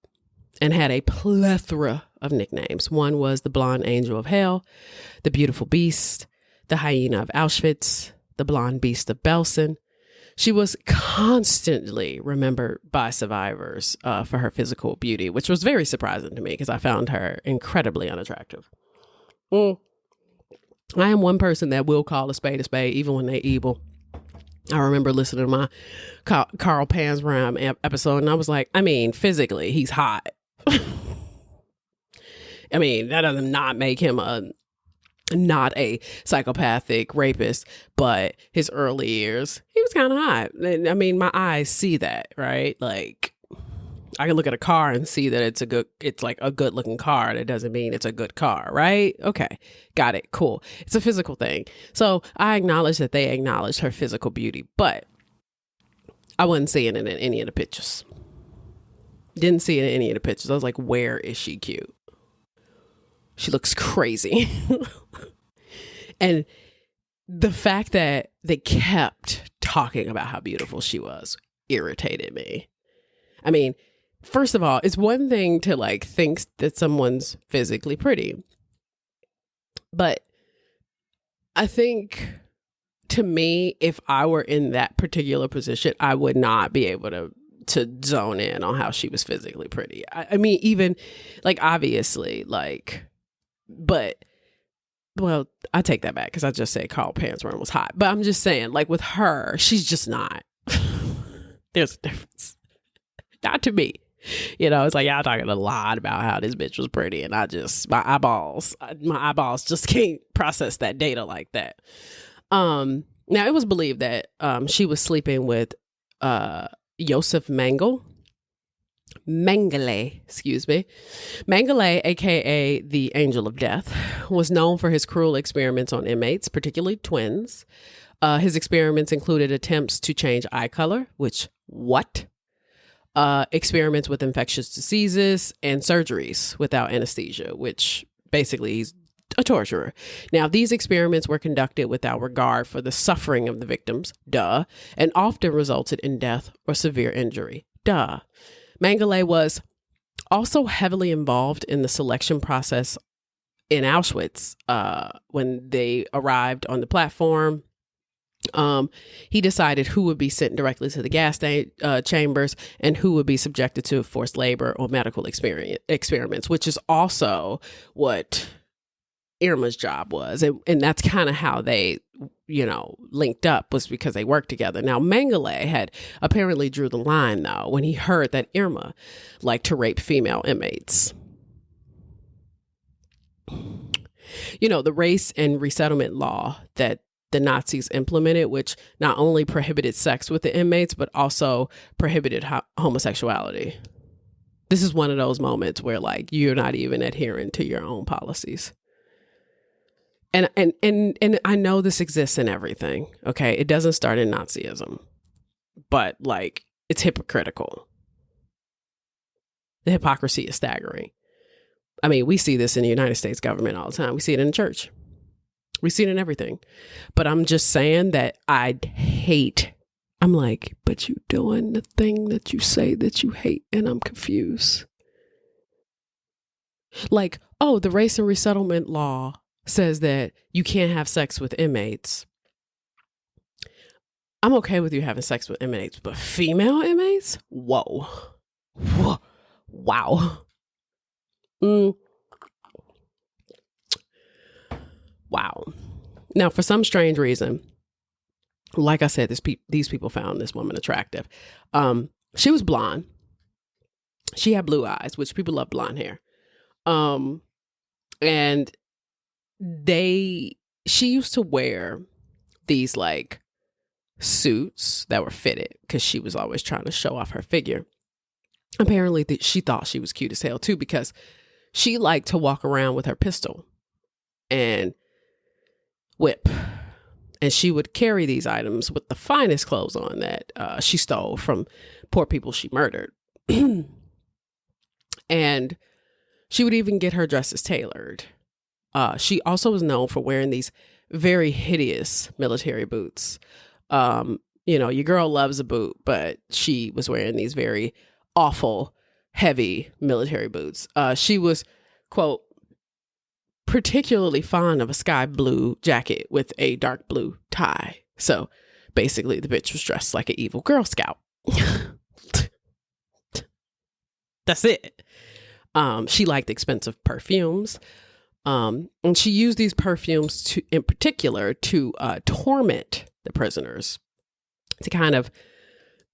and had a plethora of nicknames. One was the Blonde Angel of Hell, the Beautiful Beast, the Hyena of Auschwitz, the Blonde Beast of Belsen. She was constantly remembered by survivors for her physical beauty, which was very surprising to me because I found her incredibly unattractive. I am one person that will call a spade, even when they're evil. I remember listening to my Carl Pansram episode, and I was like, I mean, physically, he's hot. I mean, that doesn't not make him not a psychopathic rapist, but his early years, he was kind of hot. I mean, my eyes see that, right? Like, I can look at a car and see that it's like a good looking car. That doesn't mean it's a good car, right? Okay. Got it. Cool. It's a physical thing. So I acknowledge that they acknowledged her physical beauty, but I wasn't seeing it in any of the pictures. Didn't see it in any of the pictures. I was like, where is she cute? She looks crazy. And the fact that they kept talking about how beautiful she was irritated me. I mean, first of all, it's one thing to like think that someone's physically pretty. But I think, to me, if I were in that particular position, I would not be able to zone in on how she was physically pretty. I mean, even like, obviously, like, but, well, I take that back because I just said Carl Pansworm was hot. But I'm just saying, like, with her, she's just not. There's a difference. Not to me. You know, it's like, y'all talking a lot about how this bitch was pretty, and my eyeballs just can't process that data like that. Now, it was believed that she was sleeping with Josef Mengele, Mengele, aka the Angel of Death, was known for his cruel experiments on inmates, particularly twins. His experiments included attempts to change eye color, experiments with infectious diseases, and surgeries without anesthesia, which basically he's a torturer. Now, these experiments were conducted without regard for the suffering of the victims, and often resulted in death or severe injury, Mengele was also heavily involved in the selection process in Auschwitz. When they arrived on the platform, he decided who would be sent directly to the gas chambers and who would be subjected to forced labor or medical experiments, which is also what Irma's job was. And that's kind of how they, linked up, was because they worked together. Now, Mengele had apparently drew the line, though, when he heard that Irma liked to rape female inmates. The race and resettlement law that the Nazis implemented, which not only prohibited sex with the inmates, but also prohibited homosexuality. This is one of those moments where, like, you're not even adhering to your own policies. And I know this exists in everything. Okay. It doesn't start in Nazism, but like, it's hypocritical. The hypocrisy is staggering. I mean, we see this in the United States government all the time. We see it in the church. We see it in everything. But I'm just saying that I'm like, but you doing the thing that you say that you hate, and I'm confused. Like, oh, the race and resettlement law says that you can't have sex with inmates. I'm okay with you having sex with inmates, but female inmates? Whoa. Wow. Wow. Now, for some strange reason, like I said, these people found this woman attractive. She was blonde. She had blue eyes, which people love blonde hair. And she used to wear these like suits that were fitted because she was always trying to show off her figure. Apparently she thought she was cute as hell too, because she liked to walk around with her pistol and whip. And she would carry these items with the finest clothes on that she stole from poor people she murdered. And she would even get her dresses tailored. She also was known for wearing these very hideous military boots. Your girl loves a boot, but she was wearing these very awful, heavy military boots. She was, quote, particularly fond of a sky blue jacket with a dark blue tie. So basically the bitch was dressed like an evil Girl Scout. That's it. She liked expensive perfumes. And she used these perfumes in particular to torment the prisoners, to kind of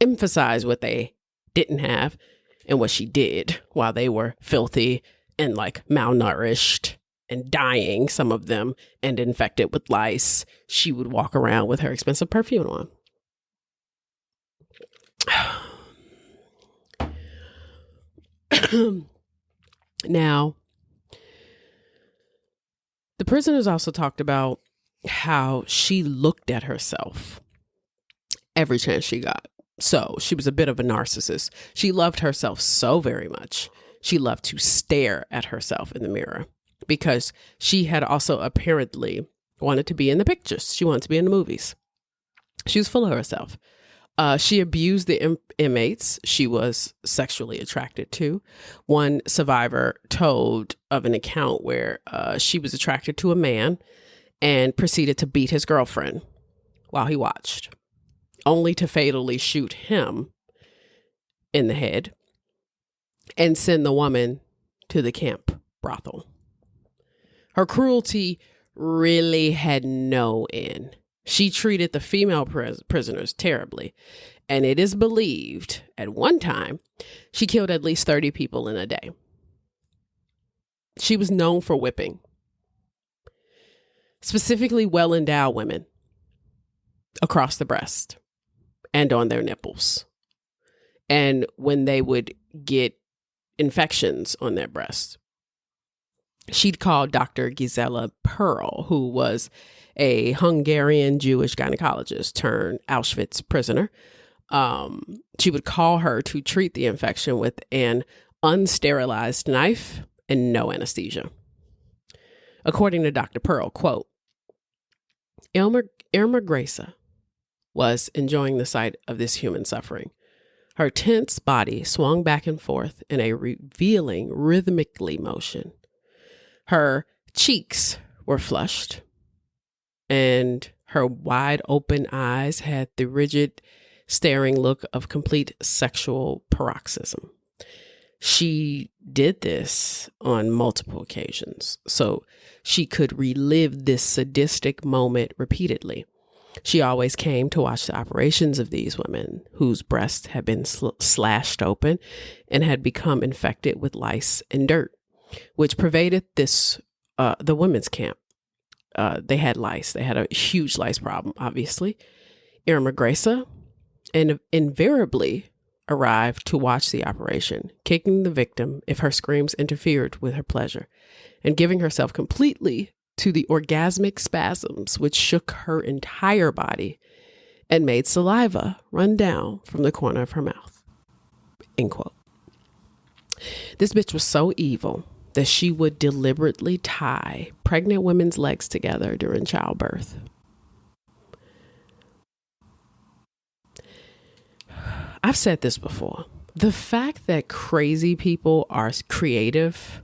emphasize what they didn't have and what she did while they were filthy and like malnourished and dying, some of them, and infected with lice. She would walk around with her expensive perfume on. Now, the prisoners also talked about how she looked at herself every chance she got. So she was a bit of a narcissist. She loved herself so very much. She loved to stare at herself in the mirror because she had also apparently wanted to be in the pictures. She wanted to be in the movies. She was full of herself. She abused the inmates she was sexually attracted to. One survivor told of an account where she was attracted to a man and proceeded to beat his girlfriend while he watched, only to fatally shoot him in the head and send the woman to the camp brothel. Her cruelty really had no end. She treated the female prisoners terribly, and it is believed at one time she killed at least 30 people in a day. She was known for whipping, specifically well-endowed women, across the breast and on their nipples. And when they would get infections on their breasts, she'd call Dr. Gisela Pearl, who was a Hungarian Jewish gynecologist turned Auschwitz prisoner. She would call her to treat the infection with an unsterilized knife and no anesthesia. According to Dr. Pearl, quote, Irma Grese was enjoying the sight of this human suffering. Her tense body swung back and forth in a revealing rhythmically motion. Her cheeks were flushed, and her wide open eyes had the rigid, staring look of complete sexual paroxysm. She did this on multiple occasions, so she could relive this sadistic moment repeatedly. She always came to watch the operations of these women whose breasts had been slashed open and had become infected with lice and dirt, which pervaded the women's camp. They had lice. They had a huge lice problem, obviously. Irma Grese invariably arrived to watch the operation, kicking the victim if her screams interfered with her pleasure, and giving herself completely to the orgasmic spasms which shook her entire body and made saliva run down from the corner of her mouth. End quote. This bitch was so evil that she would deliberately tie pregnant women's legs together during childbirth. I've said this before. The fact that crazy people are creative,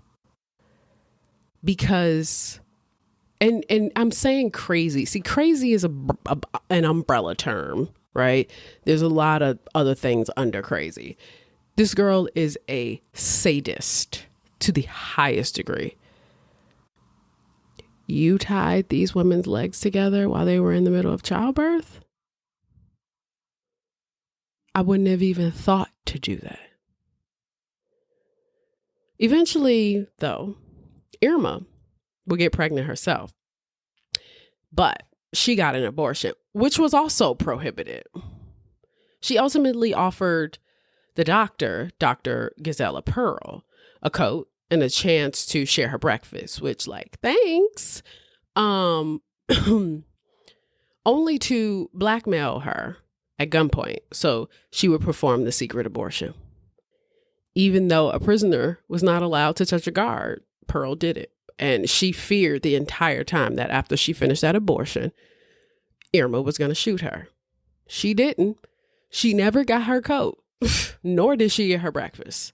because, and I'm saying crazy. See, crazy is an umbrella term, right? There's a lot of other things under crazy. This girl is a sadist to the highest degree. You tied these women's legs together while they were in the middle of childbirth? I wouldn't have even thought to do that. Eventually, though, Irma would get pregnant herself, but she got an abortion, which was also prohibited. She ultimately offered the doctor, Dr. Gisela Pearl, a coat and a chance to share her breakfast, which, like, thanks, only to blackmail her at gunpoint so she would perform the secret abortion. Even though a prisoner was not allowed to touch a guard, Pearl did it. And she feared the entire time that after she finished that abortion, Irma was going to shoot her. She didn't. She never got her coat, nor did she get her breakfast.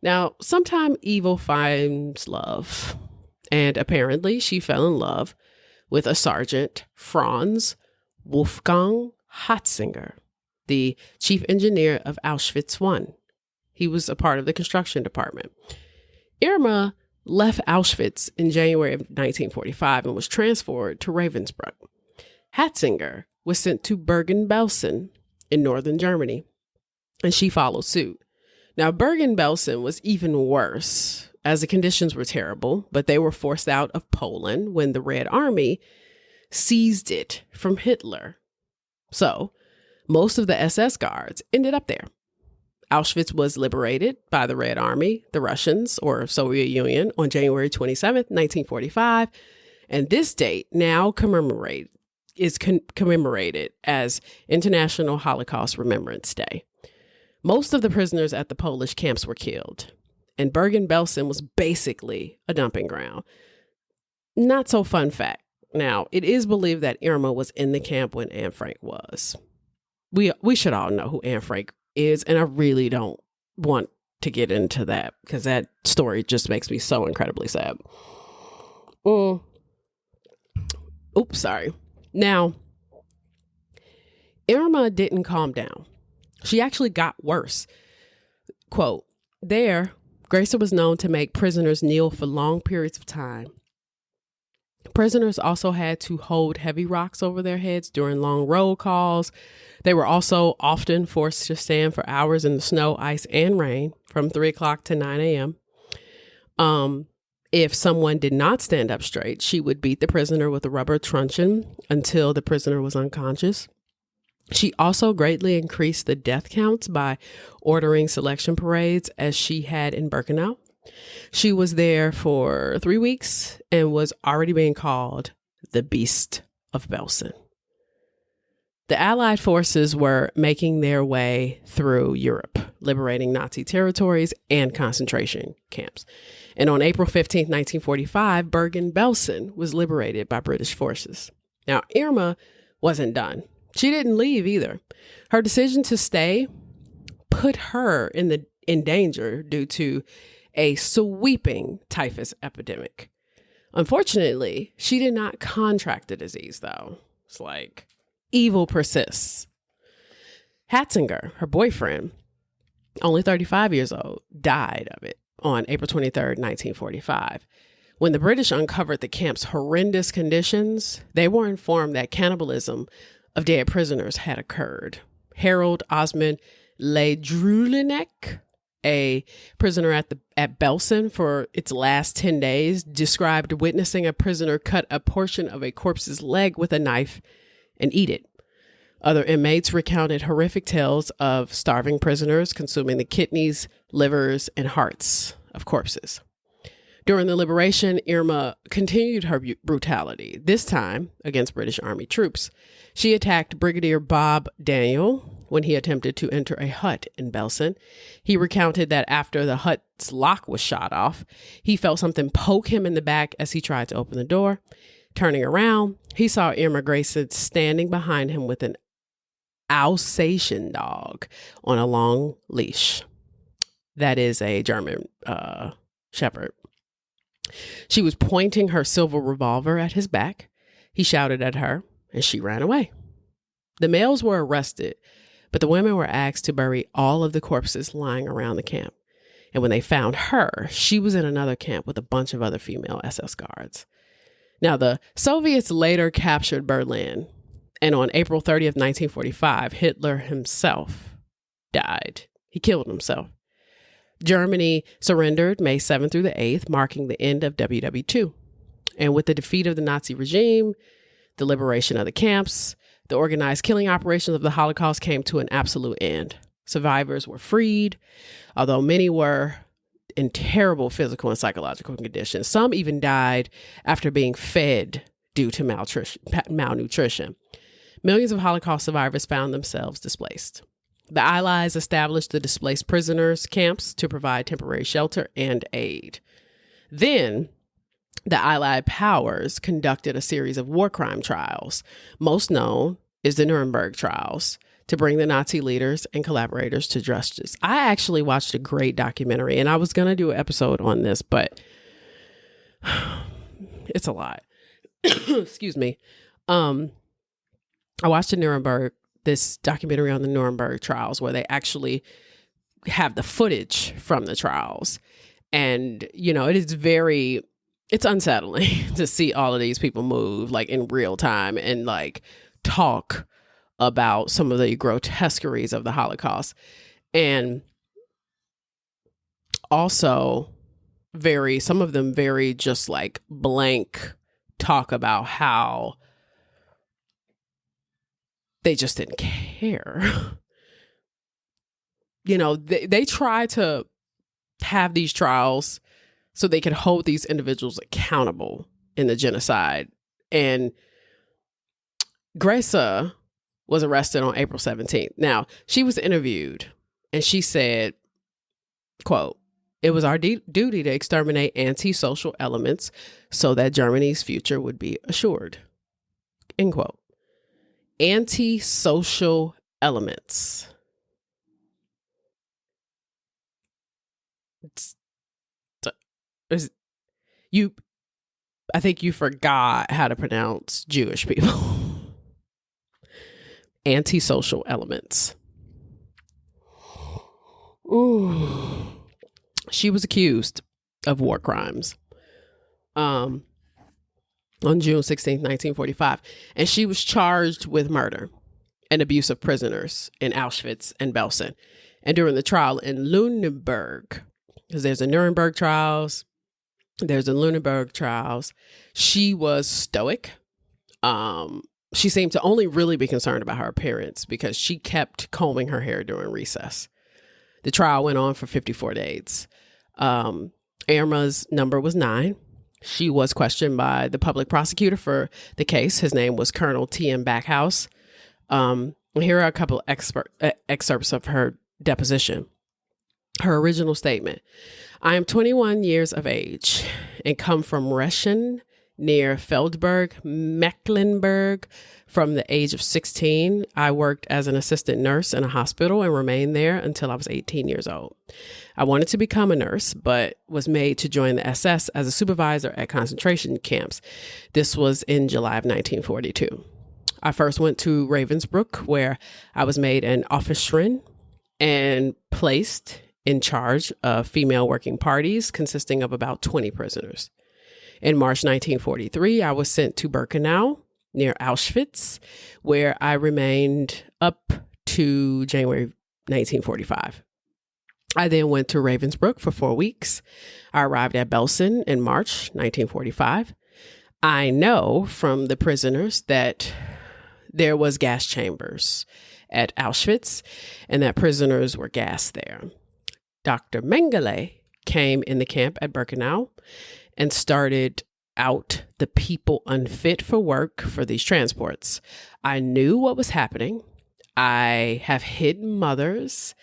Now, sometime evil finds love. And apparently she fell in love with a Sergeant Franz Wolfgang Hatzinger, the chief engineer of Auschwitz I. He was a part of the construction department. Irma left Auschwitz in January of 1945 and was transferred to Ravensbrück. Hatzinger was sent to Bergen-Belsen in northern Germany, and she followed suit. Now, Bergen-Belsen was even worse, as the conditions were terrible, but they were forced out of Poland when the Red Army seized it from Hitler. So, most of the SS guards ended up there. Auschwitz was liberated by the Red Army, the Russians, or Soviet Union, on January 27th, 1945. And this date now commemorates is commemorated as International Holocaust Remembrance Day. Most of the prisoners at the Polish camps were killed, and Bergen-Belsen was basically a dumping ground. Not so fun fact. Now, it is believed that Irma was in the camp when Anne Frank was. We should all know who Anne Frank is, and I really don't want to get into that because that story just makes me so incredibly sad. Oops, sorry. Now, Irma didn't calm down. She actually got worse. Quote, there, Grese was known to make prisoners kneel for long periods of time. Prisoners also had to hold heavy rocks over their heads during long roll calls. They were also often forced to stand for hours in the snow, ice, and rain from 3 o'clock to 9 a.m. If someone did not stand up straight, she would beat the prisoner with a rubber truncheon until the prisoner was unconscious. She also greatly increased the death counts by ordering selection parades as she had in Birkenau. She was there for 3 weeks and was already being called the Beast of Belsen. The Allied forces were making their way through Europe, liberating Nazi territories and concentration camps. And on April 15, 1945, Bergen-Belsen was liberated by British forces. Now, Irma wasn't done. She didn't leave either. Her decision to stay put her in danger due to a sweeping typhus epidemic. Unfortunately, she did not contract the disease, though. It's like evil persists. Hatzinger, her boyfriend, only 35 years old, died of it on April 23rd, 1945. When the British uncovered the camp's horrendous conditions, they were informed that cannibalism of dead prisoners had occurred. Harold Osmond Ledrulinek, a prisoner at Belsen for its last 10 days, described witnessing a prisoner cut a portion of a corpse's leg with a knife and eat it. Other inmates recounted horrific tales of starving prisoners consuming the kidneys, livers, and hearts of corpses. During the liberation, Irma continued her brutality, this time against British Army troops. She attacked Brigadier Bob Daniel when he attempted to enter a hut in Belsen. He recounted that after the hut's lock was shot off, he felt something poke him in the back as he tried to open the door. Turning around, he saw Irma Grese standing behind him with an Alsatian dog on a long leash. That is a German shepherd. She was pointing her silver revolver at his back. He shouted at her, and she ran away. The males were arrested, but the women were asked to bury all of the corpses lying around the camp. And when they found her, she was in another camp with a bunch of other female SS guards. Now, the Soviets later captured Berlin, and on April 30th, 1945, Hitler himself died. He killed himself. Germany surrendered May 7th through the 8th, marking the end of WW2. And with the defeat of the Nazi regime, the liberation of the camps, the organized killing operations of the Holocaust came to an absolute end. Survivors were freed, although many were in terrible physical and psychological conditions. Some even died after being fed due to malnutrition. Millions of Holocaust survivors found themselves displaced. The Allies established the displaced prisoners' camps to provide temporary shelter and aid. Then, the Allied powers conducted a series of war crime trials. Most known is the Nuremberg trials, to bring the Nazi leaders and collaborators to justice. I actually watched a great documentary, and I was going to do an episode on this, but it's a lot. Excuse me. I watched this documentary on the Nuremberg trials, where they actually have the footage from the trials. And, it's unsettling to see all of these people move like in real time and like talk about some of the grotesqueries of the Holocaust. And also some of them very just like blank talk about how they just didn't care. They try to have these trials so they can hold these individuals accountable in the genocide. And Grese was arrested on April 17th. Now, she was interviewed and she said, quote, "It was our duty to exterminate antisocial elements so that Germany's future would be assured." End quote. Antisocial elements. You, I think you forgot how to pronounce Jewish people. Antisocial elements. Ooh. She was accused of war crimes on June 16th, 1945. And she was charged with murder and abuse of prisoners in Auschwitz and Belsen. And during the trial in Nuremberg, because there's a Nuremberg trials, there's a Nuremberg trials, she was stoic. She seemed to only really be concerned about her appearance because she kept combing her hair during recess. The trial went on for 54 days. Irma's number was 9. She was questioned by the public prosecutor for the case. His name was Colonel T.M. Backhouse. Here are a couple excerpts of her deposition. Her original statement: "I am 21 years of age and come from Reschen near Feldberg, Mecklenburg. From the age of 16, I worked as an assistant nurse in a hospital and remained there until I was 18 years old. I wanted to become a nurse, but was made to join the SS as a supervisor at concentration camps. This was in July of 1942. I first went to Ravensbrück, where I was made an Officerin and placed in charge of female working parties consisting of about 20 prisoners. In March 1943, I was sent to Birkenau near Auschwitz, where I remained up to January 1945. I then went to Ravensbrück for 4 weeks. I arrived at Belsen in March 1945. I know from the prisoners that there was gas chambers at Auschwitz and that prisoners were gassed there. Dr. Mengele came in the camp at Birkenau and started out the people unfit for work for these transports. I knew what was happening. I have hidden mothers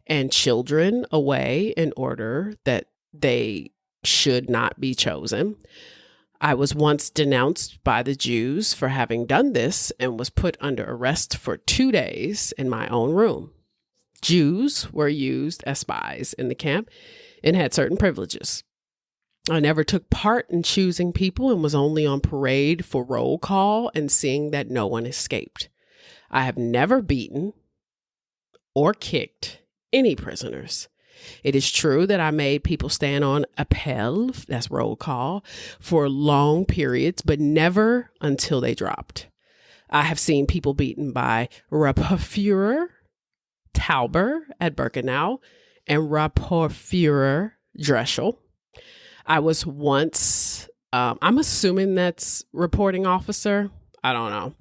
and children away in order that they should not be chosen. I was once denounced by the Jews for having done this and was put under arrest for 2 days in my own room. Jews were used as spies in the camp and had certain privileges. I never took part in choosing people and was only on parade for roll call and seeing that no one escaped. I have never beaten or kicked any prisoners. It is true that I made people stand on appel, that's roll call, for long periods, but never until they dropped. I have seen people beaten by Rapportführer Tauber at Birkenau and Rapportführer Dreschel. I was once, I'm assuming that's reporting officer. I don't know.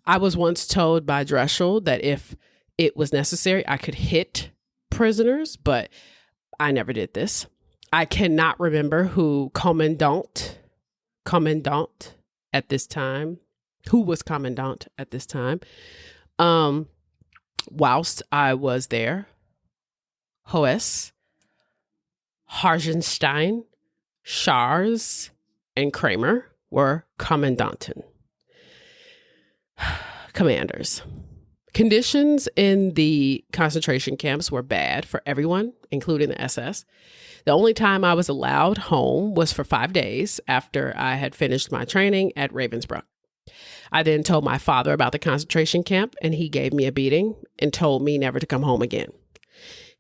I was once told by Dreschel that if it was necessary, I could hit prisoners, but I never did this. I cannot remember who commandant at this time, who was commandant at this time. Whilst I was there, Hoes, Hargenstein, Schars, and Kramer were commanders. Conditions in the concentration camps were bad for everyone, including the SS. The only time I was allowed home was for 5 days after I had finished my training at Ravensbrück. I then told my father about the concentration camp, and he gave me a beating and told me never to come home again.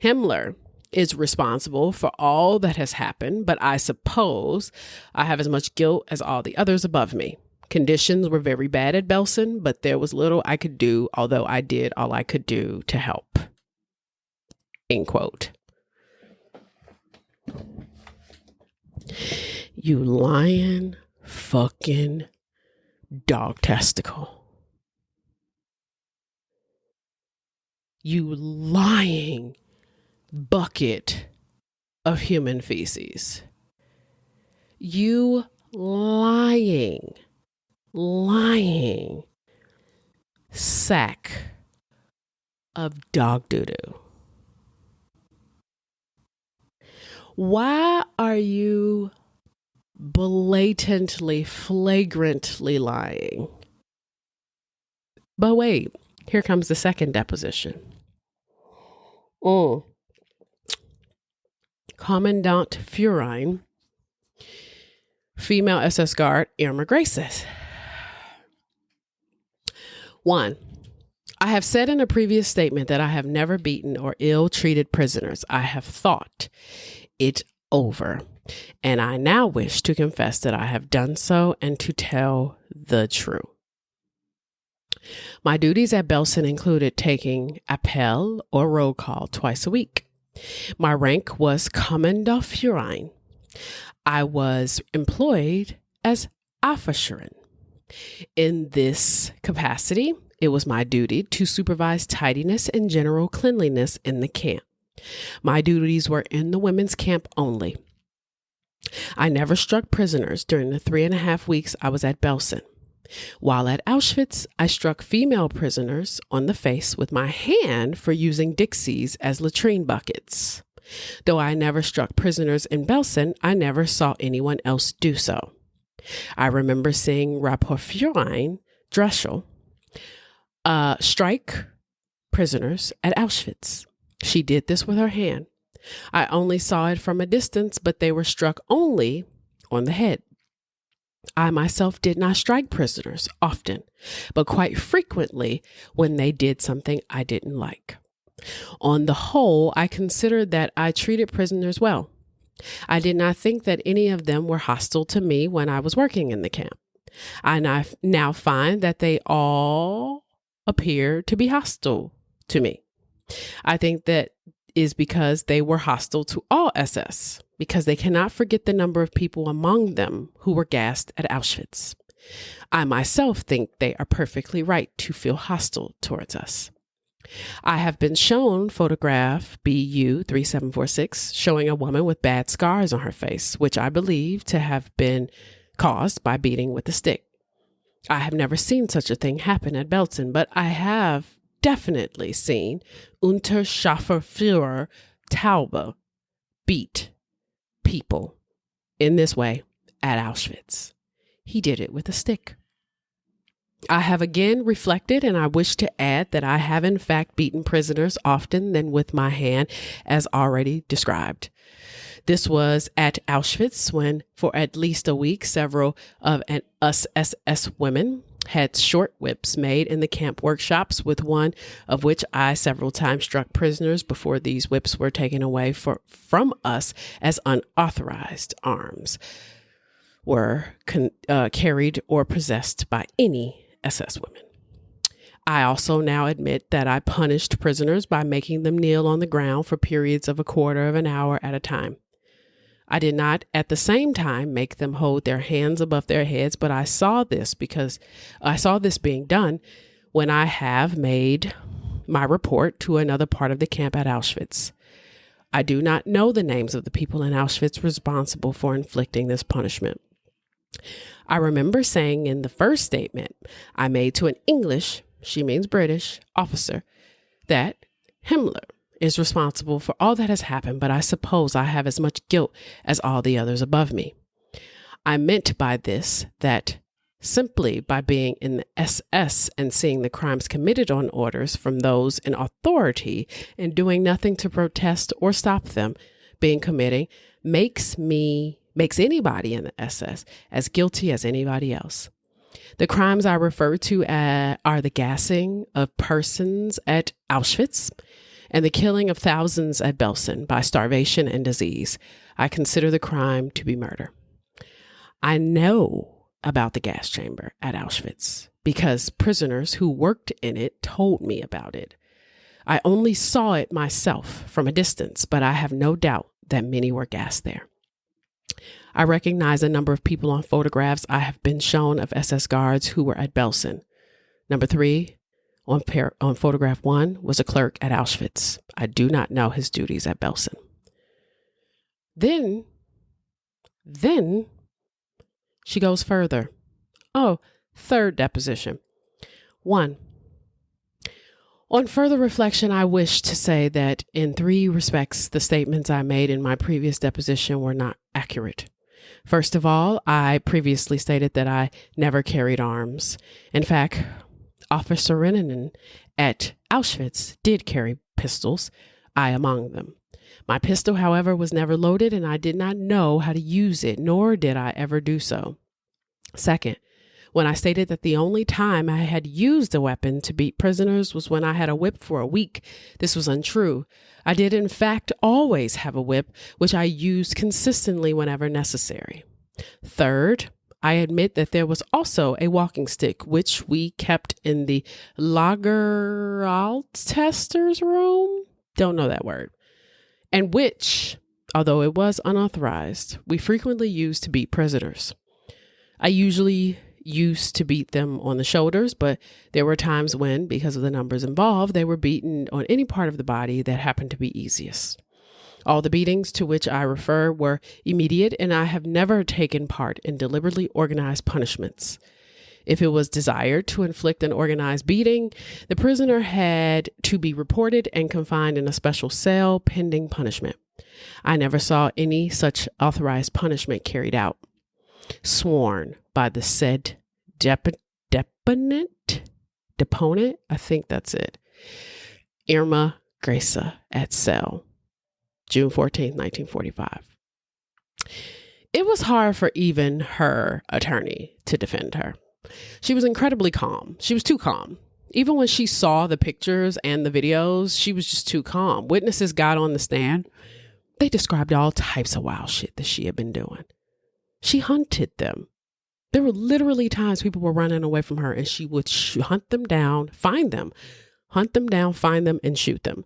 Himmler is responsible for all that has happened, but I suppose I have as much guilt as all the others above me. Conditions were very bad at Belsen, but there was little I could do, although I did all I could do to help. End quote. You lying fucking dog testicle. You lying bucket of human feces. You lying sack of dog doo-doo. Why are you blatantly, flagrantly lying? But wait, here comes the second deposition. Commandant Furine, female SS guard Irma Grese. 1. I have said in a previous statement that I have never beaten or ill-treated prisoners. I have thought it over, and I now wish to confess that I have done so and to tell the truth. My duties at Belsen included taking appel or roll call twice a week. My rank was Commandant Furine. I was employed as Officerin. In this capacity, it was my duty to supervise tidiness and general cleanliness in the camp. My duties were in the women's camp only. I never struck prisoners during the 3.5 weeks I was at Belsen. While at Auschwitz, I struck female prisoners on the face with my hand for using Dixies as latrine buckets. Though I never struck prisoners in Belsen, I never saw anyone else do so. I remember seeing Rapport Furine Dreschel strike prisoners at Auschwitz. She did this with her hand. I only saw it from a distance, but they were struck only on the head. I myself did not strike prisoners often, but quite frequently when they did something I didn't like. On the whole, I considered that I treated prisoners well. I did not think that any of them were hostile to me when I was working in the camp. I now find that they all appear to be hostile to me. I think that is because they were hostile to all SS, because they cannot forget the number of people among them who were gassed at Auschwitz. I myself think they are perfectly right to feel hostile towards us. I have been shown photograph BU 3746 showing a woman with bad scars on her face, which I believe to have been caused by beating with a stick. I have never seen such a thing happen at Belsen, but I have definitely seen Unterscharführer Taube beat people in this way at Auschwitz. He did it with a stick. I have again reflected, and I wish to add that I have in fact beaten prisoners often than with my hand, as already described. This was at Auschwitz when, for at least a week, several of us SS women had short whips made in the camp workshops, with one of which I several times struck prisoners before these whips were taken away from us as unauthorized arms were carried or possessed by any SS women. I also now admit that I punished prisoners by making them kneel on the ground for periods of a quarter of an hour at a time. I did not at the same time make them hold their hands above their heads, but I saw this being done when I have made my report to another part of the camp at Auschwitz. I do not know the names of the people in Auschwitz responsible for inflicting this punishment. I remember saying in the first statement I made to an English, she means British, officer, that Himmler is responsible for all that has happened, but I suppose I have as much guilt as all the others above me. I meant by this that simply by being in the SS and seeing the crimes committed on orders from those in authority and doing nothing to protest or stop them being committed makes anybody in the SS as guilty as anybody else. The crimes I refer to are the gassing of persons at Auschwitz and the killing of thousands at Belsen by starvation and disease. I consider the crime to be murder. I know about the gas chamber at Auschwitz because prisoners who worked in it told me about it. I only saw it myself from a distance, but I have no doubt that many were gassed there. I recognize a number of people on photographs I have been shown of SS guards who were at Belsen. Number 3 on photograph 1 was a clerk at Auschwitz. I do not know his duties at Belsen. Then she goes further. Third deposition. 1. On further reflection, I wish to say that in 3 respects, the statements I made in my previous deposition were not accurate. First of all, I previously stated that I never carried arms. In fact, Officer Reninen at Auschwitz did carry pistols, I among them. My pistol, however, was never loaded, and I did not know how to use it, nor did I ever do so. Second, when I stated that the only time I had used a weapon to beat prisoners was when I had a whip for a week, this was untrue. I did, in fact, always have a whip, which I used consistently whenever necessary. Third, I admit that there was also a walking stick, which we kept in the Lageraltester's room. Don't know that word. And which, although it was unauthorized, we frequently used to beat prisoners. I usually used to beat them on the shoulders, but there were times when, because of the numbers involved, they were beaten on any part of the body that happened to be easiest. All the beatings to which I refer were immediate, and I have never taken part in deliberately organized punishments. If it was desired to inflict an organized beating, the prisoner had to be reported and confined in a special cell pending punishment. I never saw any such authorized punishment carried out. Sworn by the said deponent, I think that's it, Irma Grese at cell, June 14, 1945. It was hard for even her attorney to defend her. She was incredibly calm. She was too calm. Even when she saw the pictures and the videos, she was just too calm. Witnesses got on the stand. They described all types of wild shit that she had been doing. She hunted them. There were literally times people were running away from her and she would hunt them down, find them, hunt them down, find them, and shoot them.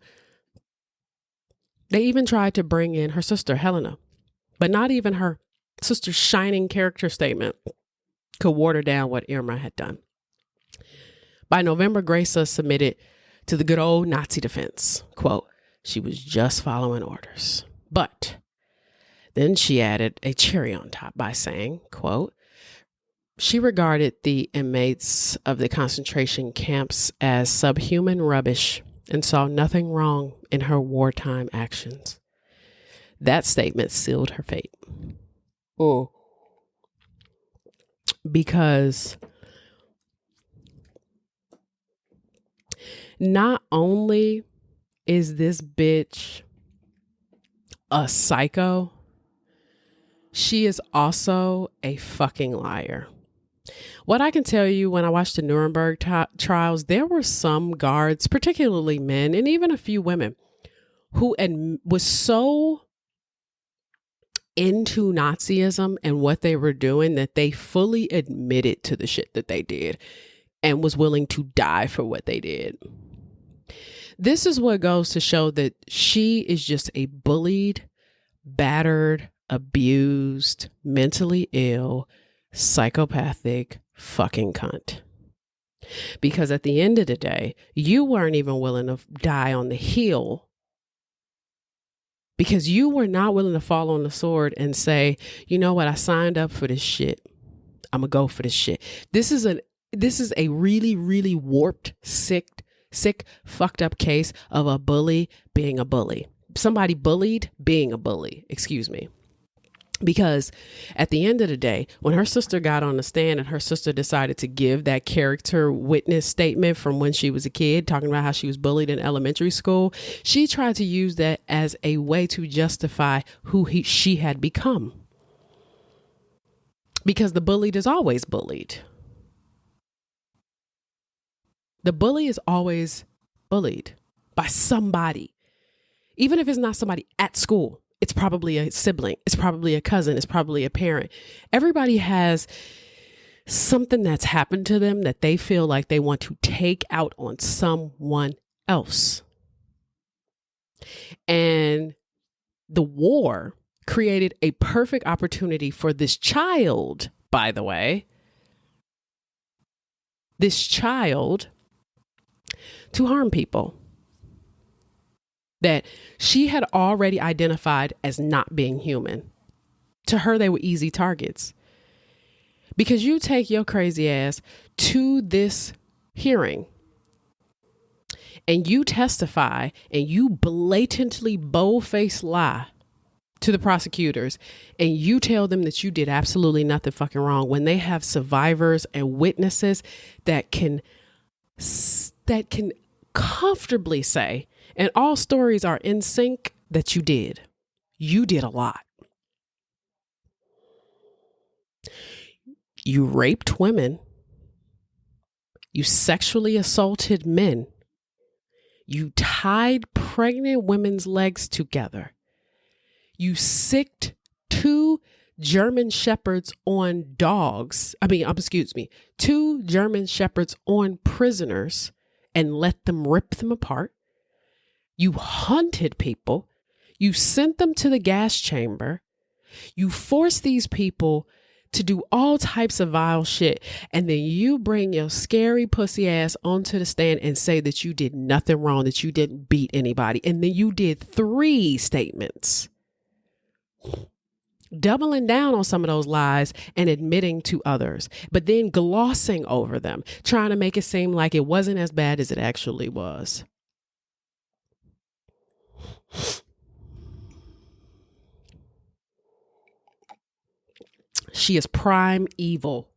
They even tried to bring in her sister, Helena, but not even her sister's shining character statement could water down what Irma had done. By November, Grese submitted to the good old Nazi defense. Quote, she was just following orders. But then she added a cherry on top by saying, quote, she regarded the inmates of the concentration camps as subhuman rubbish and saw nothing wrong in her wartime actions. That statement sealed her fate. Because not only is this bitch a psycho, she is also a fucking liar. What I can tell you, when I watched the Nuremberg trials, there were some guards, particularly men, and even a few women, who was so into Nazism and what they were doing that they fully admitted to the shit that they did and was willing to die for what they did. This is what goes to show that she is just a bullied, battered, abused, mentally ill, psychopathic fucking cunt. Because at the end of the day, you weren't even willing to die on the hill because you were not willing to fall on the sword and say, you know what, I signed up for this shit. I'm gonna go for this shit. This is a really, really warped, sick, fucked up case of a bully being a bully. Somebody bullied being a bully, excuse me. Because at the end of the day, when her sister got on the stand and her sister decided to give that character witness statement from when she was a kid, talking about how she was bullied in elementary school, she tried to use that as a way to justify who she had become. Because the bullied is always bullied. The bully is always bullied by somebody. Even if it's not somebody at school, it's probably a sibling. It's probably a cousin. It's probably a parent. Everybody has something that's happened to them that they feel like they want to take out on someone else. And the war created a perfect opportunity for this child, by the way, to harm people that she had already identified as not being human. To her, they were easy targets. Because you take your crazy ass to this hearing and you testify and you blatantly bold-faced lie to the prosecutors and you tell them that you did absolutely nothing fucking wrong when they have survivors and witnesses that can comfortably say, and all stories are in sync, that you did a lot. You raped women. You sexually assaulted men. You tied pregnant women's legs together. You sicked 2 German shepherds on dogs. 2 German shepherds on prisoners and let them rip them apart. You hunted people. You sent them to the gas chamber. You forced these people to do all types of vile shit. And then you bring your scary pussy ass onto the stand and say that you did nothing wrong, that you didn't beat anybody. And then you did 3 statements, doubling down on some of those lies and admitting to others, but then glossing over them, trying to make it seem like it wasn't as bad as it actually was. She is prime evil.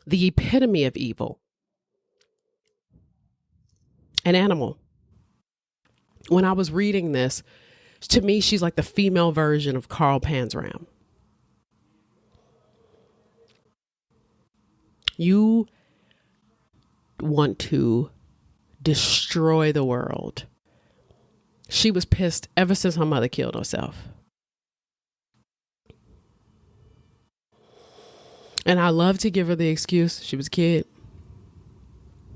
The epitome of evil. An animal. When I was reading this, to me, she's like the female version of Carl Panzram. You want to destroy the world. She was pissed ever since her mother killed herself. And I love to give her the excuse. She was a kid.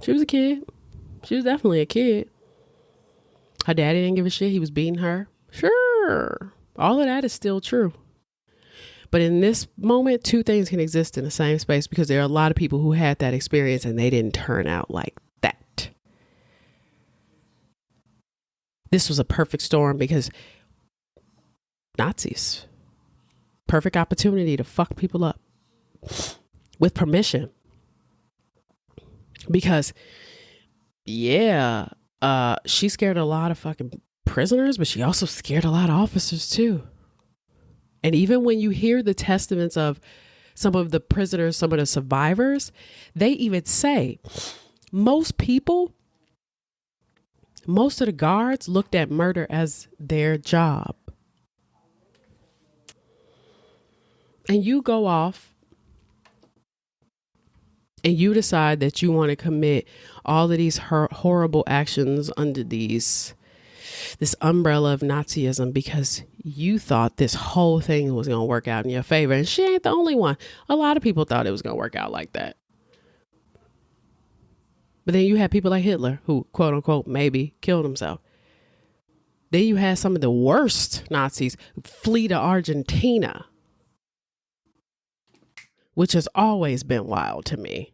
She was a kid. She was definitely a kid. Her daddy didn't give a shit. He was beating her. Sure. All of that is still true. But in this moment, 2 things can exist in the same space because there are a lot of people who had that experience and they didn't turn out like that. This was a perfect storm because Nazis. Perfect opportunity to fuck people up. With permission. Because, she scared a lot of fucking prisoners, but she also scared a lot of officers too. And even when you hear the testaments of some of the prisoners, some of the survivors, they even say most of the guards looked at murder as their job. And you go off and you decide that you want to commit all of these horrible actions under this umbrella of Nazism because you thought this whole thing was going to work out in your favor. And she ain't the only one. A lot of people thought it was going to work out like that. But then you had people like Hitler who, quote unquote, maybe killed himself. Then you had some of the worst Nazis flee to Argentina, which has always been wild to me.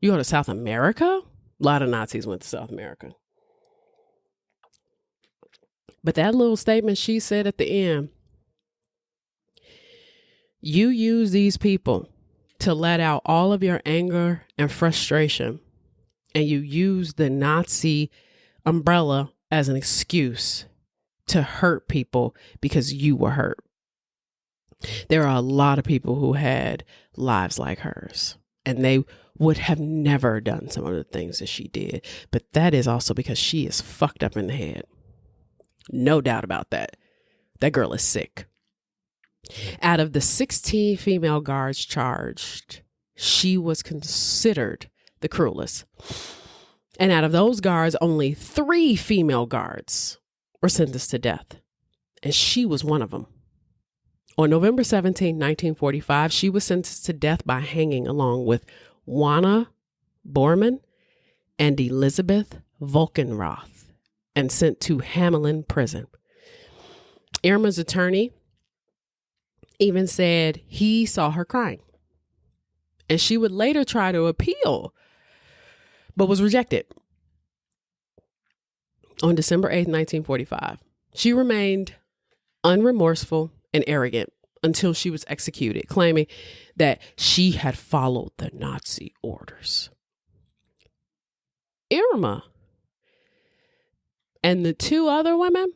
You go to South America, a lot of Nazis went to South America. But that little statement she said at the end, you use these people to let out all of your anger and frustration, and you use the Nazi umbrella as an excuse to hurt people because you were hurt. There are a lot of people who had lives like hers, and they would have never done some of the things that she did. But that is also because she is fucked up in the head. No doubt about that. That girl is sick. Out of the 16 female guards charged, she was considered the cruelest. And out of those guards, only 3 female guards were sentenced to death. And she was one of them. On November 17, 1945, she was sentenced to death by hanging along with Juana Bormann and Elizabeth Volkenroth and sent to Hamelin prison. Irma's attorney even said he saw her crying. And she would later try to appeal, but was rejected. On December 8, 1945, she remained unremorseful and arrogant until she was executed, claiming that she had followed the Nazi orders. Irma and the two other women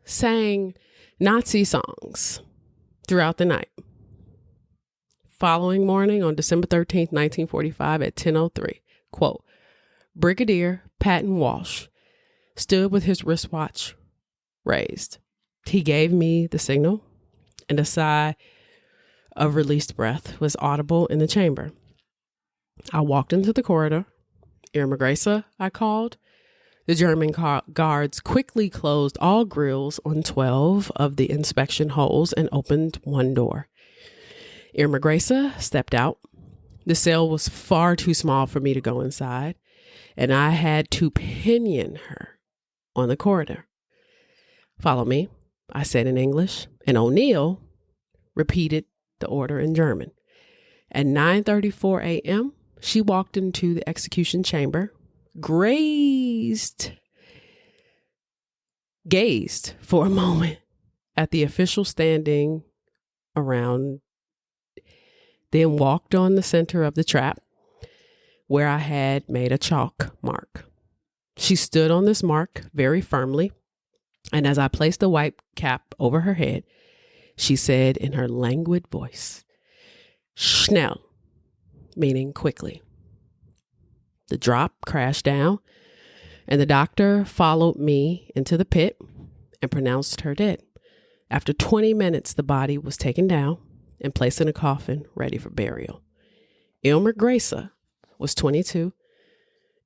sang Nazi songs throughout the night. Following morning on December 13th, 1945 at 10:03, quote, Brigadier Patton Walsh stood with his wristwatch raised. He gave me the signal, and a sigh of released breath was audible in the chamber. I walked into the corridor. Irma Grese, I called. The German guards quickly closed all grills on 12 of the inspection holes and opened one door. Irma Grese stepped out. The cell was far too small for me to go inside, and I had to pinion her on the corridor. Follow me, I said in English, and O'Neill repeated the order in German. At 9:34 a.m., she walked into the execution chamber, gazed for a moment at the official standing around, then walked on the center of the trap where I had made a chalk mark. She stood on this mark very firmly, and as I placed the white cap over her head, she said in her languid voice, Schnell, meaning quickly. The drop crashed down, and the doctor followed me into the pit and pronounced her dead. After 20 minutes, the body was taken down and placed in a coffin ready for burial. Irma Grese was 22,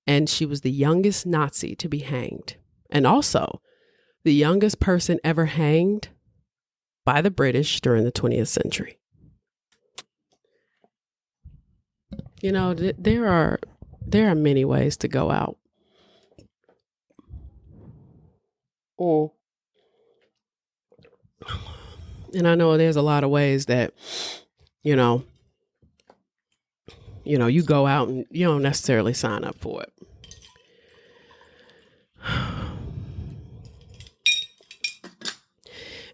and she was the youngest Nazi to be hanged, and also the youngest person ever hanged by the British during the 20th century. You know, there are many ways to go out. And I know there's a lot of ways that, you go out and you don't necessarily sign up for it.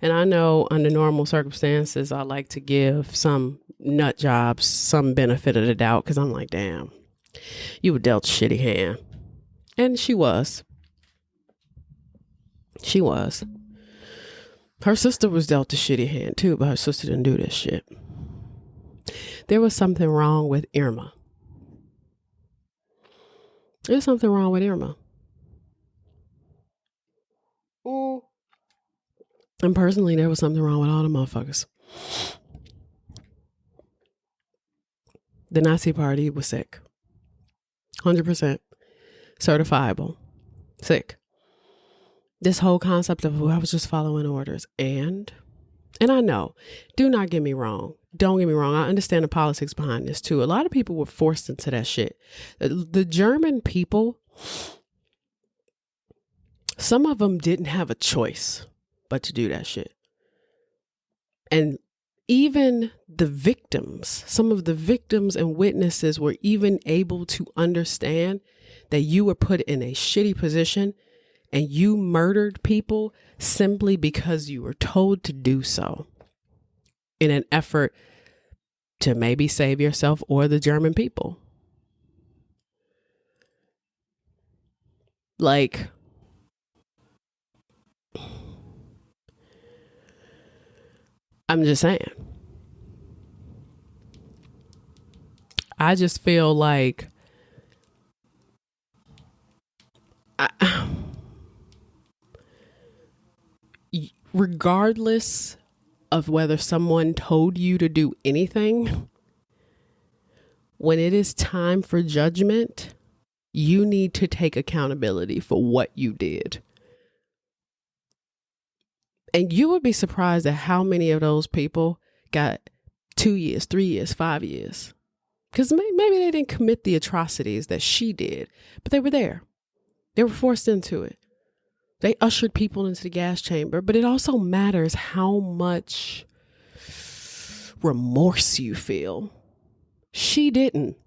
And I know under normal circumstances, I like to give some nut jobs some benefit of the doubt because I'm like, damn, you were dealt a shitty hand. And she was. She was. Her sister was dealt a shitty hand too, but her sister didn't do this shit. There was something wrong with Irma. There's something wrong with Irma. And personally, there was something wrong with all the motherfuckers. The Nazi party was sick. 100% certifiable. Sick. This whole concept of I was just following orders. And I know, do not get me wrong. Don't get me wrong. I understand the politics behind this too. A lot of people were forced into that shit. The German people, some of them didn't have a choice but to do that shit. And even the victims, some of the victims and witnesses were even able to understand that you were put in a shitty position and you murdered people simply because you were told to do so in an effort to maybe save yourself or the German people. Like, I'm just saying. I just feel like regardless of whether someone told you to do anything, when it is time for judgment, you need to take accountability for what you did. And you would be surprised at how many of those people got 2 years, 3 years, 5 years. Because maybe they didn't commit the atrocities that she did, but they were there. They were forced into it. They ushered people into the gas chamber, but it also matters how much remorse you feel. She didn't.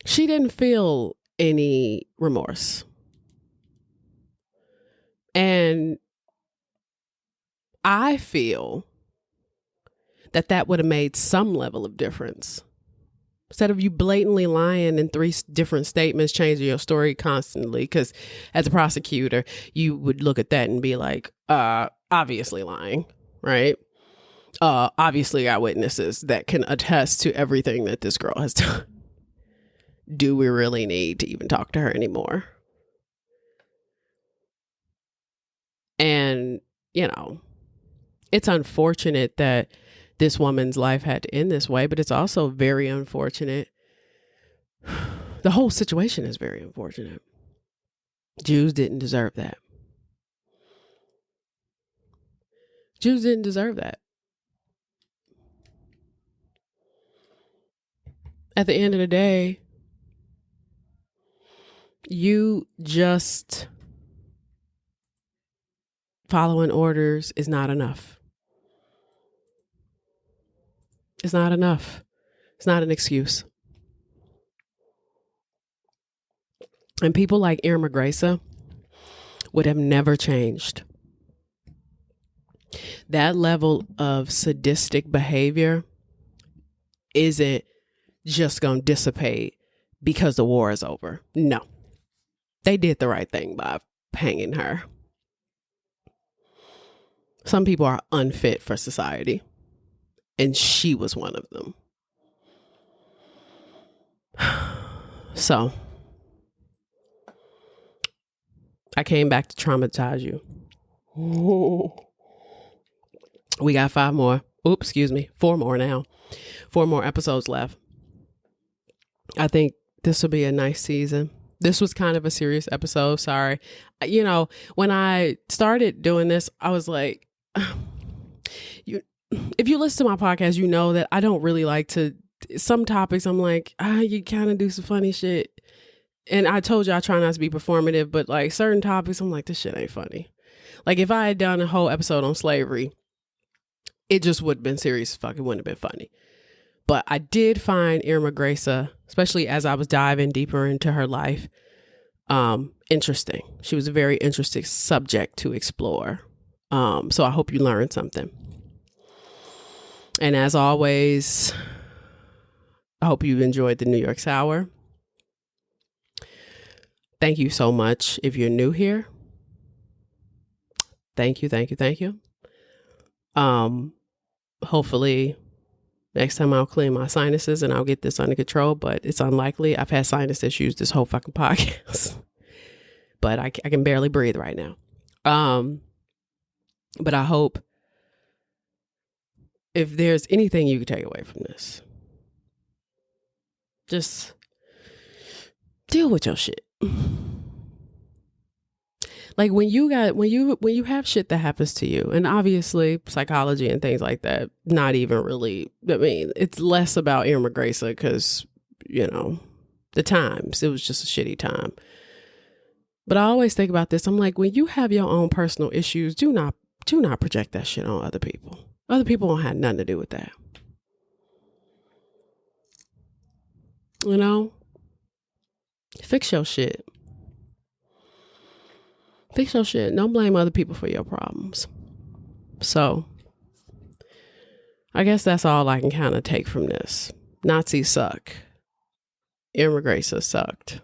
She didn't feel any remorse. And I feel that would have made some level of difference. Instead of you blatantly lying in three different statements, changing your story constantly. Because as a prosecutor, you would look at that and be like, obviously lying, right? Obviously got witnesses that can attest to everything that this girl has done. Do we really need to even talk to her anymore? And, you know, it's unfortunate that this woman's life had to end this way, but it's also very unfortunate. The whole situation is very unfortunate. Jews didn't deserve that. Jews didn't deserve that. At the end of the day, you just following orders is not enough. It's not enough. It's not an excuse. And people like Irma Grese would have never changed. That level of sadistic behavior isn't just going to dissipate because the war is over. No. They did the right thing by hanging her. Some people are unfit for society, and she was one of them. So, I came back to traumatize you. We got 4 more now. 4 more episodes left. I think this will be a nice season. This was kind of a serious episode. Sorry. You know, when I started doing this, I was like, if you listen to my podcast, you know that I don't really like to, some topics I'm like, you kind of do some funny shit. And I told you I try not to be performative, but like certain topics, I'm like, this shit ain't funny. Like if I had done a whole episode on slavery, it just would have been serious as fuck. It wouldn't have been funny. But I did find Irma Grese, especially as I was diving deeper into her life, interesting. She was a very interesting subject to explore. So I hope you learned something. And as always, I hope you enjoyed the New York Sour. Thank you so much. If you're new here, thank you. Hopefully next time I'll clean my sinuses and I'll get this under control, but it's unlikely. I've had sinus issues this whole fucking podcast, but I can barely breathe right now. But I hope if there's anything you can take away from this, just deal with your shit. Like when you have shit that happens to you, and obviously psychology and things like that, not even really, I mean, it's less about Irma Grese because, you know, the times, it was just a shitty time. But I always think about this. I'm like, when you have your own personal issues, do not project that shit on other people. Other people don't have nothing to do with that. You know, fix your shit. Fix your shit. Don't blame other people for your problems. So, I guess that's all I can kind of take from this. Nazis suck. Irma Grese sucked.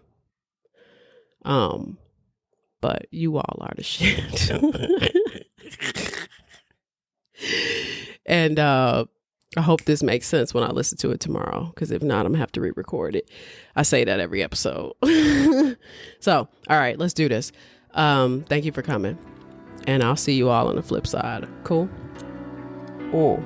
But you all are the shit. And I hope this makes sense when I listen to it tomorrow, because if not, I'm gonna have to re-record it. I say that every episode. So, all right, let's do this. Thank you for coming, and I'll see you all on the flip side. Cool. Oh.